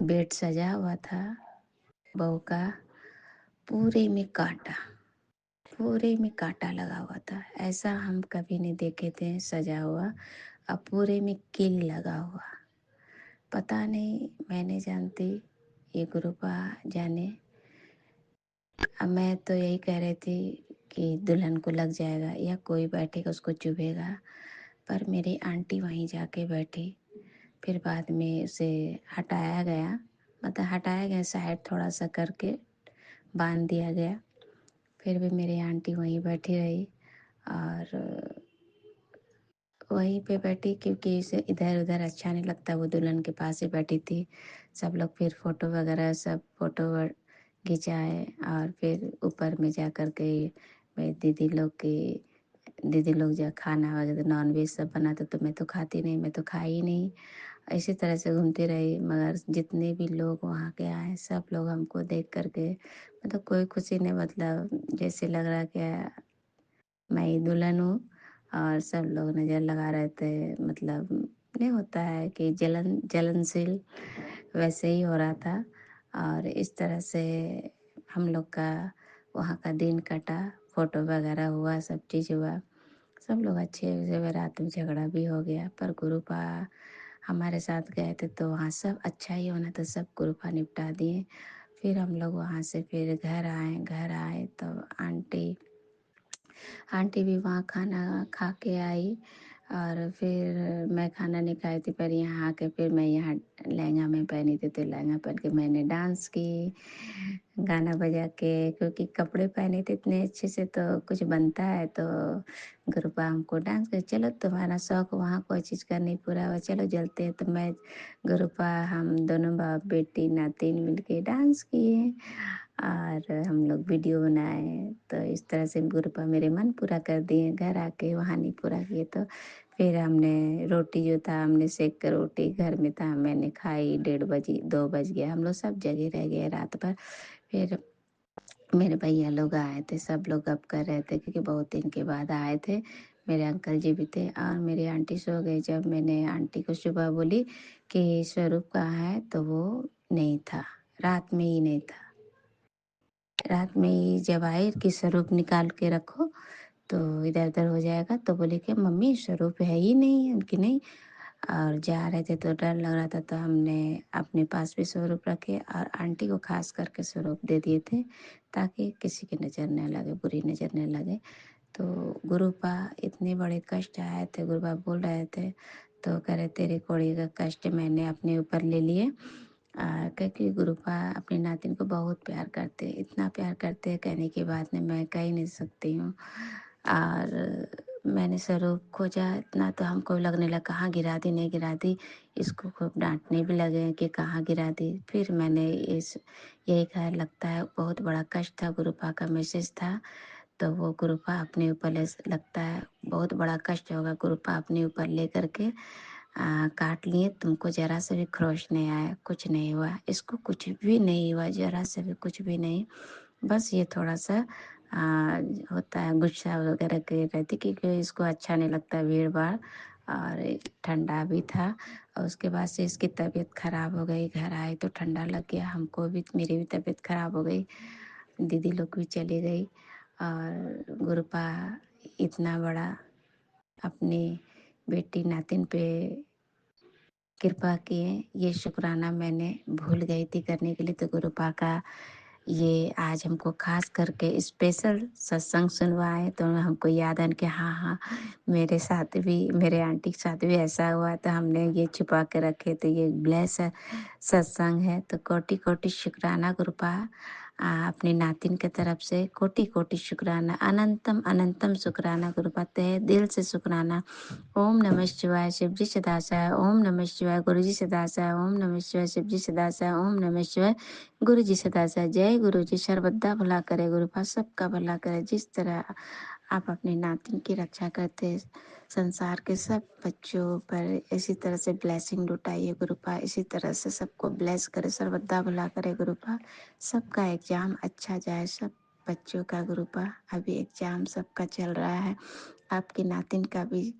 बेड सजा हुआ था बहू का, पूरे में कांटा, पूरे में कांटा लगा हुआ था। ऐसा हम कभी नहीं देखे थे सजा हुआ, और पूरे में कील लगा हुआ। पता नहीं, मैं नहीं जानती, ये गुरुपा जाने। अब मैं तो यही कह रही थी कि दुल्हन को लग जाएगा या कोई बैठेगा उसको चुभेगा, पर मेरी आंटी वहीं जाके बैठी। फिर बाद में उसे हटाया गया, मतलब हटाया गया साइड थोड़ा सा करके बांध दिया गया। फिर भी मेरी आंटी वहीं बैठी रही और वहीं पे बैठी, क्योंकि इसे इधर उधर अच्छा नहीं लगता। वो दुल्हन के पास ही बैठी थी। सब लोग फिर फोटो वगैरह सब फोटो खिंचाए और फिर ऊपर में जा कर के मेरी दीदी लोग जब खाना वगैरह नॉन वेज सब बना तो मैं तो खाती नहीं, मैं तो खाई ही नहीं। इसी तरह से घूमती रही। मगर जितने भी लोग वहाँ के आए सब लोग हमको देख करके, मतलब कोई खुशी नहीं, मतलब जैसे लग रहा कि मैं ही दुल्हन हूँ और सब लोग नज़र लगा रहे थे। मतलब नहीं होता है कि जलनशील, वैसे ही हो रहा था। और इस तरह से हम लोग का वहाँ का दिन कटा, फोटो वगैरह हुआ, सब चीज़ हुआ, सब लोग अच्छे से। रात में झगड़ा भी हो गया, पर गुरुपा हमारे साथ गए थे तो वहाँ सब अच्छा ही होना था, सब गुरुपा निपटा दिए। फिर हम लोग वहाँ से फिर घर आए तो आंटी आंटी भी वहाँ खाना खा के आई और फिर मैं खाना नहीं खाई थी, पर यहाँ आके फिर मैं यहाँ लहंगा में पहनी थी, तो लहंगा पहन के मैंने डांस की गाना बजा के, क्योंकि कपड़े पहने थे इतने अच्छे से तो कुछ बनता है। तो गुरुपा हमको डांस कर, चलो तुम्हारा शौक वहाँ कोई चीज़ का नहीं पूरा हुआ, चलो जलते हैं। तो मैं गुरुपा हम दोनों बाप बेटी नातिन मिलके डांस किए और हम लोग वीडियो बनाए। तो इस तरह से गुरुपा मेरे मन पूरा कर दिए। घर आके वहाँ नहीं पूरा किए तो फिर हमने रोटी जो था हमने सेक कर रोटी घर में था मैंने खाई। 1:30 2 बज गया, हम लोग सब जगह रह गए रात भर। फिर मेरे भैया लोग आए थे, सब लोग गप कर रहे थे क्योंकि बहुत दिन के बाद आए थे। मेरे अंकल जी भी थे और मेरी आंटी सो गई। जब मैंने आंटी को सुबह बोली कि स्वरूप कहाँ है, तो वो नहीं था, रात में ही नहीं था। रात में ही जब आए कि स्वरूप निकाल के रखो तो इधर उधर हो जाएगा, तो बोले कि मम्मी स्वरूप है ही नहीं है। उनकी नहीं, और जा रहे थे तो डर लग रहा था, तो हमने अपने पास भी स्वरूप रखे और आंटी को खास करके स्वरूप दे दिए थे ताकि किसी की नज़र न लगे, बुरी नज़र न लगे। तो गुरुपा इतने बड़े कष्ट आए थे, गुरुपा बोल रहे थे तो कह रहे तेरे कोड़ी का कष्ट मैंने अपने ऊपर ले लिए, क्योंकि गुरुपा अपने नातिन को बहुत प्यार करते, इतना प्यार करते हैं कहने की बात नहीं, मैं कह ही नहीं सकती हूँ। और मैंने स्वरूप खोजा इतना तो हमको लगने लगा कहाँ गिरा दी, नहीं गिरा दी। इसको खूब डांटने भी लगे कि कहाँ गिरा दी। फिर मैंने यही कहा लगता है बहुत बड़ा कष्ट था, गुरुपा का मैसेज था। तो वो गुरुपा अपने ऊपर लगता है बहुत बड़ा कष्ट होगा, गुरुपा अपने ऊपर ले करके काट लिए। तुमको जरा से भी खरोच नहीं आया, कुछ नहीं हुआ, इसको कुछ भी नहीं हुआ, जरा से भी कुछ भी नहीं। बस ये थोड़ा सा होता है गुस्सा वगैरह के रहती, क्योंकि इसको अच्छा नहीं लगता भीड़ भाड़ और ठंडा भी था। और उसके बाद से इसकी तबीयत खराब हो गई, घर आई तो ठंडा लग गया हमको भी, मेरी भी तबीयत खराब हो गई, दीदी लोग भी चली गई। और गुरुपा इतना बड़ा अपनी बेटी नातिन पे कृपा किए, ये शुक्राना मैंने भूल गई थी करने के लिए। तो गुरुपा का ये आज हमको खास करके स्पेशल सत्संग सुनवाए तो हमको याद आया कि हाँ हाँ मेरे साथ भी, मेरे आंटी के साथ भी ऐसा हुआ, तो हमने ये छुपा के रखे। तो ये ब्लेस सत्संग है, तो कोटि कोटि शुक्राना गुरुपा, अपनी नातिन के तरफ से कोटि कोटि शुक्राना, अनंतम अनंतम शुक्राना गुरुपा, तहे दिल से शुक्राना। ओम नमः शिवाय, शिवजी सदासाय। ओम नमः शिवाय, गुरुजी सदासाय। ओम नमः शिवाय, शिवजी सदासाय। ओम नमः शिवाय, गुरुजी सदासाय। जय गुरुजी, सर्वदा भला करे गुरुपा, सबका भला करे। जिस तरह आप अपने नातिन की रक्षा करते, संसार के सब बच्चों पर इसी तरह से ब्लेसिंग लुटाइए गुरुपा, इसी तरह से सबको ब्लेस करे, सर्वदा भला करे गुरुपा, सबका एग्जाम अच्छा जाए सब बच्चों का गुरुपा। अभी एग्जाम सबका चल रहा है, आपकी नातिन का भी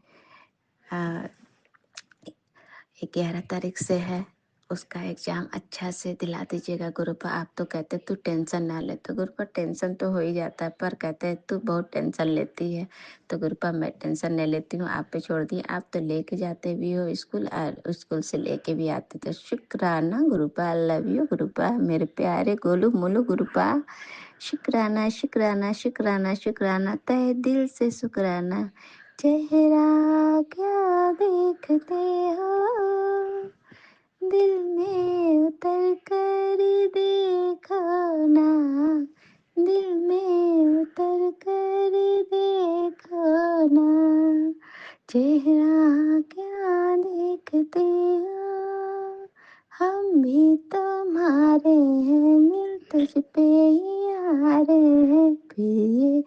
11 तारीख से है, उसका एग्जाम अच्छा से दिला दीजिएगा गुरुपा। आप तो कहते तू टेंशन ना ले, तो गुरुपा टेंशन तो हो ही जाता है, पर कहते हैं तू बहुत टेंशन लेती है। तो गुरुपा मैं टेंशन नहीं लेती हूँ, आप पे छोड़ दिए, आप तो लेके जाते भी हो स्कूल और स्कूल से लेके भी आते। तो शुक्राना गुरुपा, लव यू गुरुपा, मेरे प्यारे गोलू मोलू गुरुपा, शुक्राना शुक्राना शुक्राना शुक्राना, तहे दिल से शुक्राना। चेहरा क्या देखते हो, दिल में उतर कर देखो ना, दिल में उतर कर देखो ना, चेहरा क्या देखते हो, हम भी तुम्हारे हैं, मिल तुझ पे ही आ रहे हैं, फिर ये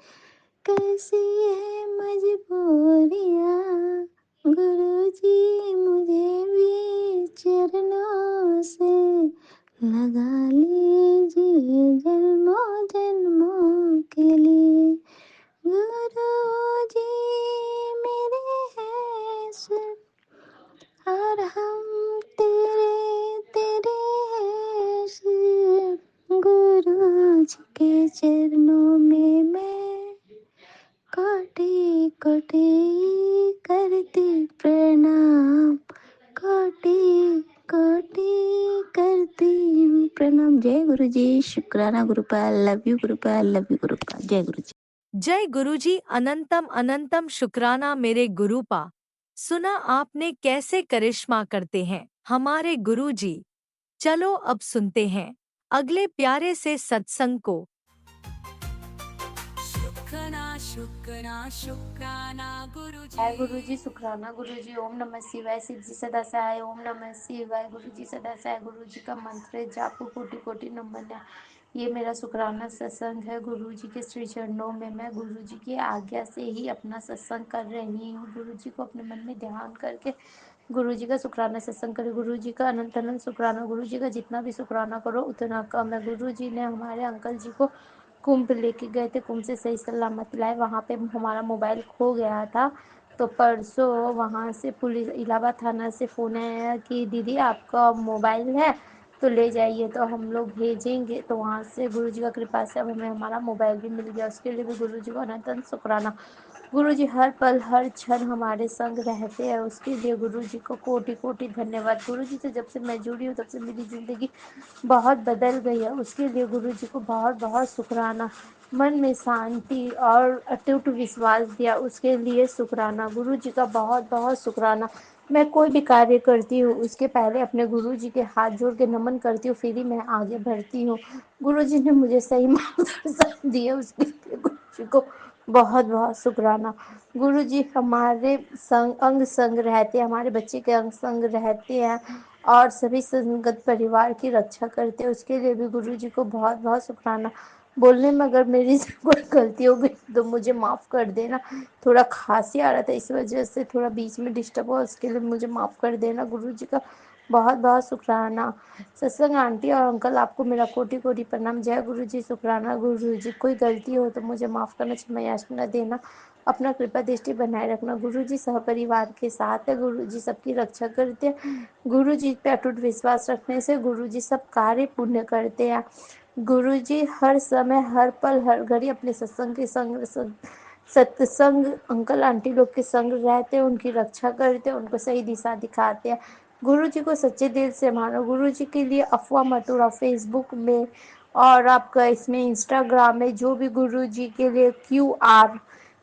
कैसी है मजबूरियाँ, गुरुजी मुझे भी चरणों से लगा लीजिए जन्मों जन्मों के लिए। गुरुजी मेरे हैं सिर्फ और हम तेरे तेरे हैं सिर्फ, गुरुजी के चरणों में मैं कोटि कोटि करती प्रणाम, कोटि कोटि करती हूँ प्रणाम। जय गुरु जी, शुक्राना गुरुपा, लव यू गुरुपा, लव यू गुरुपा, जय गुरु जी। जय गुरुजी। अनंतम अनंतम शुक्राना मेरे गुरुपा। सुना आपने कैसे करिश्मा करते हैं हमारे गुरुजी। चलो अब सुनते हैं अगले प्यारे से सत्संग को। शुक्राना शुक्राना शुक्राना गुरुजी। जय गुरुजी शुक्राना गुरुजी। ओम नमः शिवाय। शिव जी सदा सहाय। ओम नमः शिवाय। गुरुजी सदा सहाय। गुरुजी का मंत्र है, जापू कोटि कोटि नमन है। ये मेरा शुक्राना सत्संग है। गुरुजी के श्री चरणों में मैं गुरुजी की आज्ञा से ही अपना सत्संग कर रही हूँ। गुरुजी को अपने मन में ध्यान करके गुरुजी का शुक्राना सत्संग करें। गुरुजी का अनंत अनंत शुक्राना। गुरुजी का जितना भी शुक्राना करो उतना कम है। गुरुजी ने हमारे अंकल जी को कुंभ लेके गए थे, कुंभ से सही सलामत लाए। वहाँ पे हमारा मोबाइल खो गया था, तो परसों वहाँ से पुलिस इलाहाबाद थाना से फ़ोन आया कि दीदी आपका मोबाइल है तो ले जाइए, तो हम लोग भेजेंगे। तो वहाँ से गुरुजी का कृपा से अब हमें हमारा मोबाइल भी मिल गया। उसके लिए भी गुरुजी को अनंत अनंत शुक्राना। गुरुजी हर पल हर क्षण हमारे संग रहते हैं, उसके लिए गुरुजी को कोटि कोटि धन्यवाद। गुरुजी से जब से मैं जुड़ी हूँ तब से मेरी ज़िंदगी बहुत बदल गई है, उसके लिए गुरुजी को बहुत बहुत शुक्राना। मन में शांति और अटूट विश्वास दिया, उसके लिए शुक्राना। गुरुजी का बहुत बहुत शुक्राना। मैं कोई भी कार्य करती हूँ उसके पहले अपने गुरुजी के हाथ जोड़ के नमन करती हूँ, फिर ही मैं आगे बढ़ती हूँ। गुरुजी ने मुझे सही मार्गदर्शन दिए, उसके लिए गुरुजी को बहुत बहुत शुक्राना। गुरुजी हमारे संग अंग संग रहते हैं, हमारे बच्चे के अंग संग रहते हैं और सभी संगत परिवार की रक्षा करते हैं, उसके लिए भी गुरुजी को बहुत बहुत शुक्राना। बोलने में अगर मेरी से कोई गलती हो गई तो मुझे माफ़ कर देना। थोड़ा खांसी आ रहा था, इस वजह से थोड़ा बीच में डिस्टर्ब हुआ, उसके लिए मुझे माफ़ कर देना। गुरुजी का बहुत बहुत शुक्राना। सत्संग आंटी और अंकल आपको मेरा कोटि कोटि प्रणाम। जय गुरुजी शुक्राना। गुरुजी कोई गलती हो तो मुझे माफ़ करना, क्षमा याचना देना, अपना कृपा दृष्टि बनाए रखना। गुरुजी सहपरिवार के साथ है, गुरुजी सबकी रक्षा करते हैं। गुरुजी पे अटूट विश्वास रखने से गुरुजी सब कार्य पुण्य करते हैं। गुरुजी हर समय हर पल हर घड़ी अपने सत्संग के सत्संग अंकल आंटी लोग के संग रहते हैं, उनकी रक्षा करते हैं, उनको सही दिशा दिखाते हैं। गुरुजी को सच्चे दिल से मानो। गुरुजी के लिए अफवाह मत उड़ाओ। फेसबुक में और आपका इसमें इंस्टाग्राम में जो भी गुरुजी के लिए QR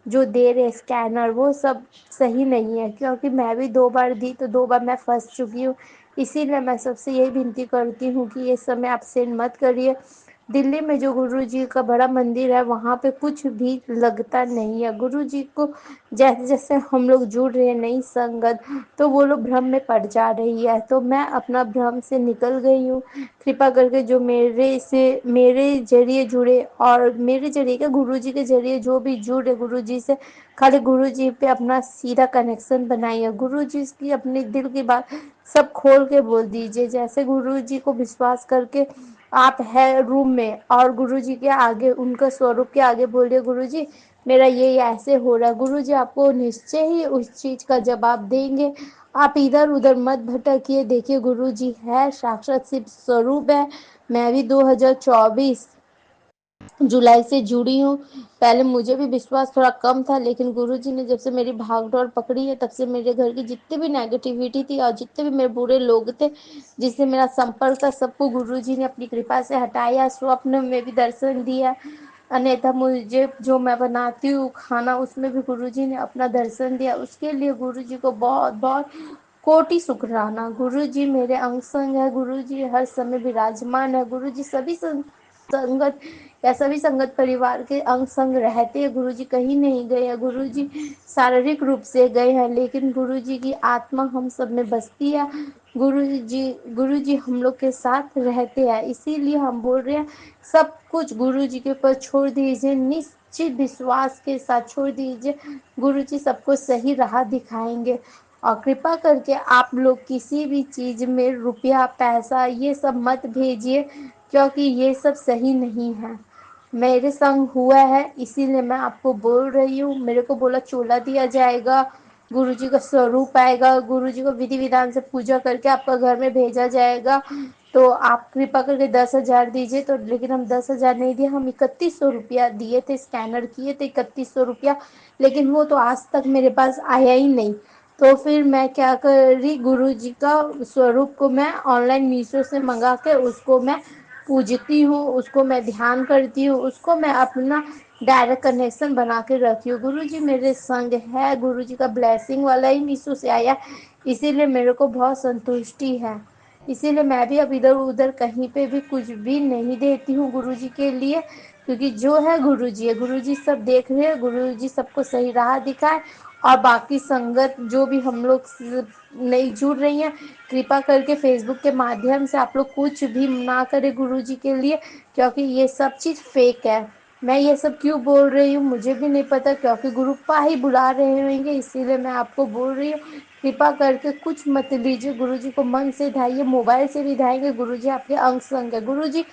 जो दे रहे स्कैनर, वो सब सही नहीं है, क्योंकि मैं भी 2 बार दी तो 2 बार मैं फंस चुकी हूँ। इसीलिए मैं सबसे यही विनती करती हूँ कि ये समय आप सेंड मत करिए। दिल्ली में जो गुरुजी का बड़ा मंदिर है वहाँ पे कुछ भी लगता नहीं है। गुरुजी को जैसे जैसे हम लोग जुड़ रहे हैं नई संगत, तो वो लोग भ्रम में पड़ जा रही है, तो मैं अपना भ्रम से निकल गई हूँ। कृपा करके जो मेरे जरिए जुड़े और मेरे जरिए क्या गुरुजी के जरिए जो भी जुड़े गुरुजी से, खाली गुरुजी पे अपना सीधा कनेक्शन बनाइए। गुरुजी की अपने दिल की बात सब खोल के बोल दीजिए। जैसे गुरुजी को विश्वास करके आप है रूम में और गुरुजी के आगे उनका स्वरूप के आगे बोलिए, गुरुजी मेरा ये ऐसे हो रहा है। गुरुजी आपको निश्चय ही उस चीज का जवाब देंगे। आप इधर उधर मत भटकिए। देखिए गुरुजी है साक्षात शिव स्वरूप है। मैं भी 2024 जुलाई से जुड़ी हूँ। पहले मुझे भी विश्वास थोड़ा कम था, लेकिन गुरुजी ने जब से मेरी भागदौड़ पकड़ी है तब से मेरे घर की जितनी भी नेगेटिविटी थी और जितने भी मेरे बुरे लोग थे जिससे मेरा संपर्क था, सबको गुरुजी ने अपनी कृपा से हटाया। स्वप्न में भी दर्शन दिया। अन्यथा मुझे जो मैं बनाती हूँ खाना उसमें भी गुरुजी ने अपना दर्शन दिया। उसके लिए गुरुजी को बहुत बहुत कोटि शुक्राना। गुरुजी मेरे अंग संग है। गुरुजी हर समय विराजमान है। गुरुजी सभी संगत या सभी संगत परिवार के अंग संग रहते हैं। गुरुजी कहीं नहीं गए हैं। गुरुजी शारीरिक रूप से गए हैं, लेकिन गुरुजी की आत्मा हम सब में बसती है। गुरुजी हम लोग के साथ रहते हैं, इसीलिए हम बोल रहे हैं सब कुछ गुरुजी के ऊपर छोड़ दीजिए। निश्चित विश्वास के साथ छोड़ दीजिए। गुरुजी सबको सही राह दिखाएंगे। और कृपा करके आप लोग किसी भी चीज में रुपया पैसा ये सब मत भेजिए, क्योंकि ये सब सही नहीं है। मेरे संग हुआ है, इसीलिए मैं आपको बोल रही हूँ। मेरे को बोला चोला दिया जाएगा, गुरुजी का स्वरूप आएगा, गुरुजी को विधि विधान से पूजा करके आपका घर में भेजा जाएगा, तो आप कृपा करके 10,000 दीजिए। तो लेकिन हम 10,000 नहीं दिए, हम 3100 रुपया दिए थे, स्कैनर किए थे 3100 रुपया, लेकिन वो तो आज तक मेरे पास आया ही नहीं। तो फिर मैं क्या करी, गुरुजी का स्वरूप को मैं ऑनलाइन मीशो से मंगा के उसको मैं पूजती हूँ, उसको मैं ध्यान करती हूँ, उसको मैं अपना डायरेक्ट कनेक्शन बना के रखियो। गुरुजी मेरे संग है, गुरुजी का ब्लेसिंग वाला ही मीशो से आया, इसीलिए मेरे को बहुत संतुष्टि है। इसीलिए मैं भी अब इधर उधर कहीं पे भी कुछ भी नहीं देती हूँ गुरुजी के लिए, क्योंकि जो है गुरुजी है। गुरुजी सब देख रहे हैं, गुरुजी सबको सही राह दिखाए। और बाकी संगत जो भी हम लोग नहीं जुड़ रही हैं, कृपा करके फेसबुक के माध्यम से आप लोग कुछ भी ना करें गुरुजी के लिए, क्योंकि ये सब चीज़ फेक है। मैं ये सब क्यों बोल रही हूँ मुझे भी नहीं पता, क्योंकि गुरुपा ही बुला रहे होंगे, इसीलिए मैं आपको बोल रही हूँ। कृपा करके कुछ मत लीजिए, गुरुजी को मन से धाइए, मोबाइल से भी धाएंगे, गुरुजी आपके अंग संग है। गुरुजी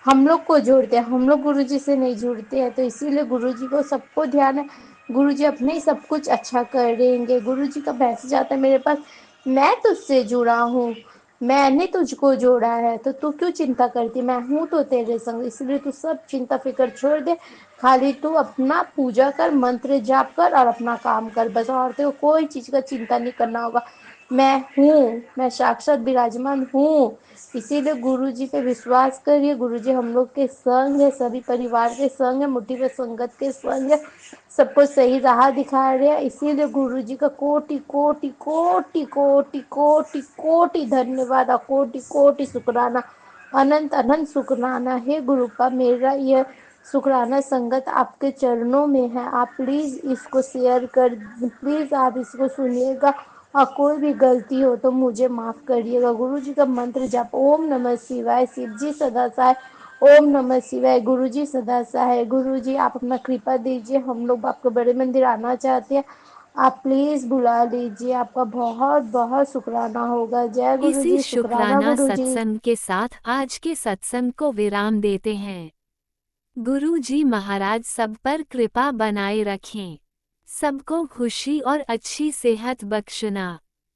हम लोग को जोड़ते हैं, हम लोग गुरुजी से नहीं जुड़ते हैं, तो इसीलिए गुरुजी को सबको ध्यान है। गुरुजी अपने ही सब कुछ अच्छा करेंगे। गुरुजी का मैसेज आता है मेरे पास, मैं तुझसे जुड़ा हूँ, मैंने तुझको जोड़ा है, तो तू क्यों चिंता करती, मैं हूँ तो तेरे संग। इसलिए तू सब चिंता फिक्र छोड़ दे, खाली तू अपना पूजा कर, मंत्र जाप कर और अपना काम कर बस, और तेरे को कोई चीज़ का चिंता नहीं करना होगा। मैं हूँ, मैं साक्षात विराजमान हूँ। इसीलिए गुरुजी पे विश्वास करिए। गुरुजी हम लोग के संग है, सभी परिवार के संग है, मुट्ठी पे संगत के संग है, सबको सही राह दिखा रहे हैं। इसीलिए गुरुजी का कोटि कोटि कोटि कोटि कोटि कोटि धन्यवाद और कोटि कोटि शुक्राना, अनंत अनंत शुक्राना है गुरुपा। मेरा यह शुक्राना संगत आपके चरणों में है, आप प्लीज़ इसको शेयर कर, प्लीज़ आप इसको सुनिएगा, और कोई भी गलती हो तो मुझे माफ़ करिएगा। गुरुजी का मंत्र जाप, ओम नमः शिवाय, शिव जी सदा सहाय, ओम नमः शिवाय, गुरुजी सदा सहाय। गुरुजी आप अपना कृपा दीजिए, हम लोग आपके बड़े मंदिर आना चाहते हैं, आप प्लीज़ बुला लीजिए, आपका बहुत बहुत शुक्राना होगा। जय इसी गुरुजी, शुक्राना शुक्राना गुरुजी। सत्संग के साथ आज के सत्संग को विराम देते हैं। गुरु जी महाराज सब पर कृपा बनाए रखें, सबको खुशी और अच्छी सेहत बख्शना।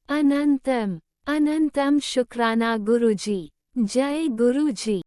अनंतम अनंतम शुक्राना गुरुजी। जय गुरु जी।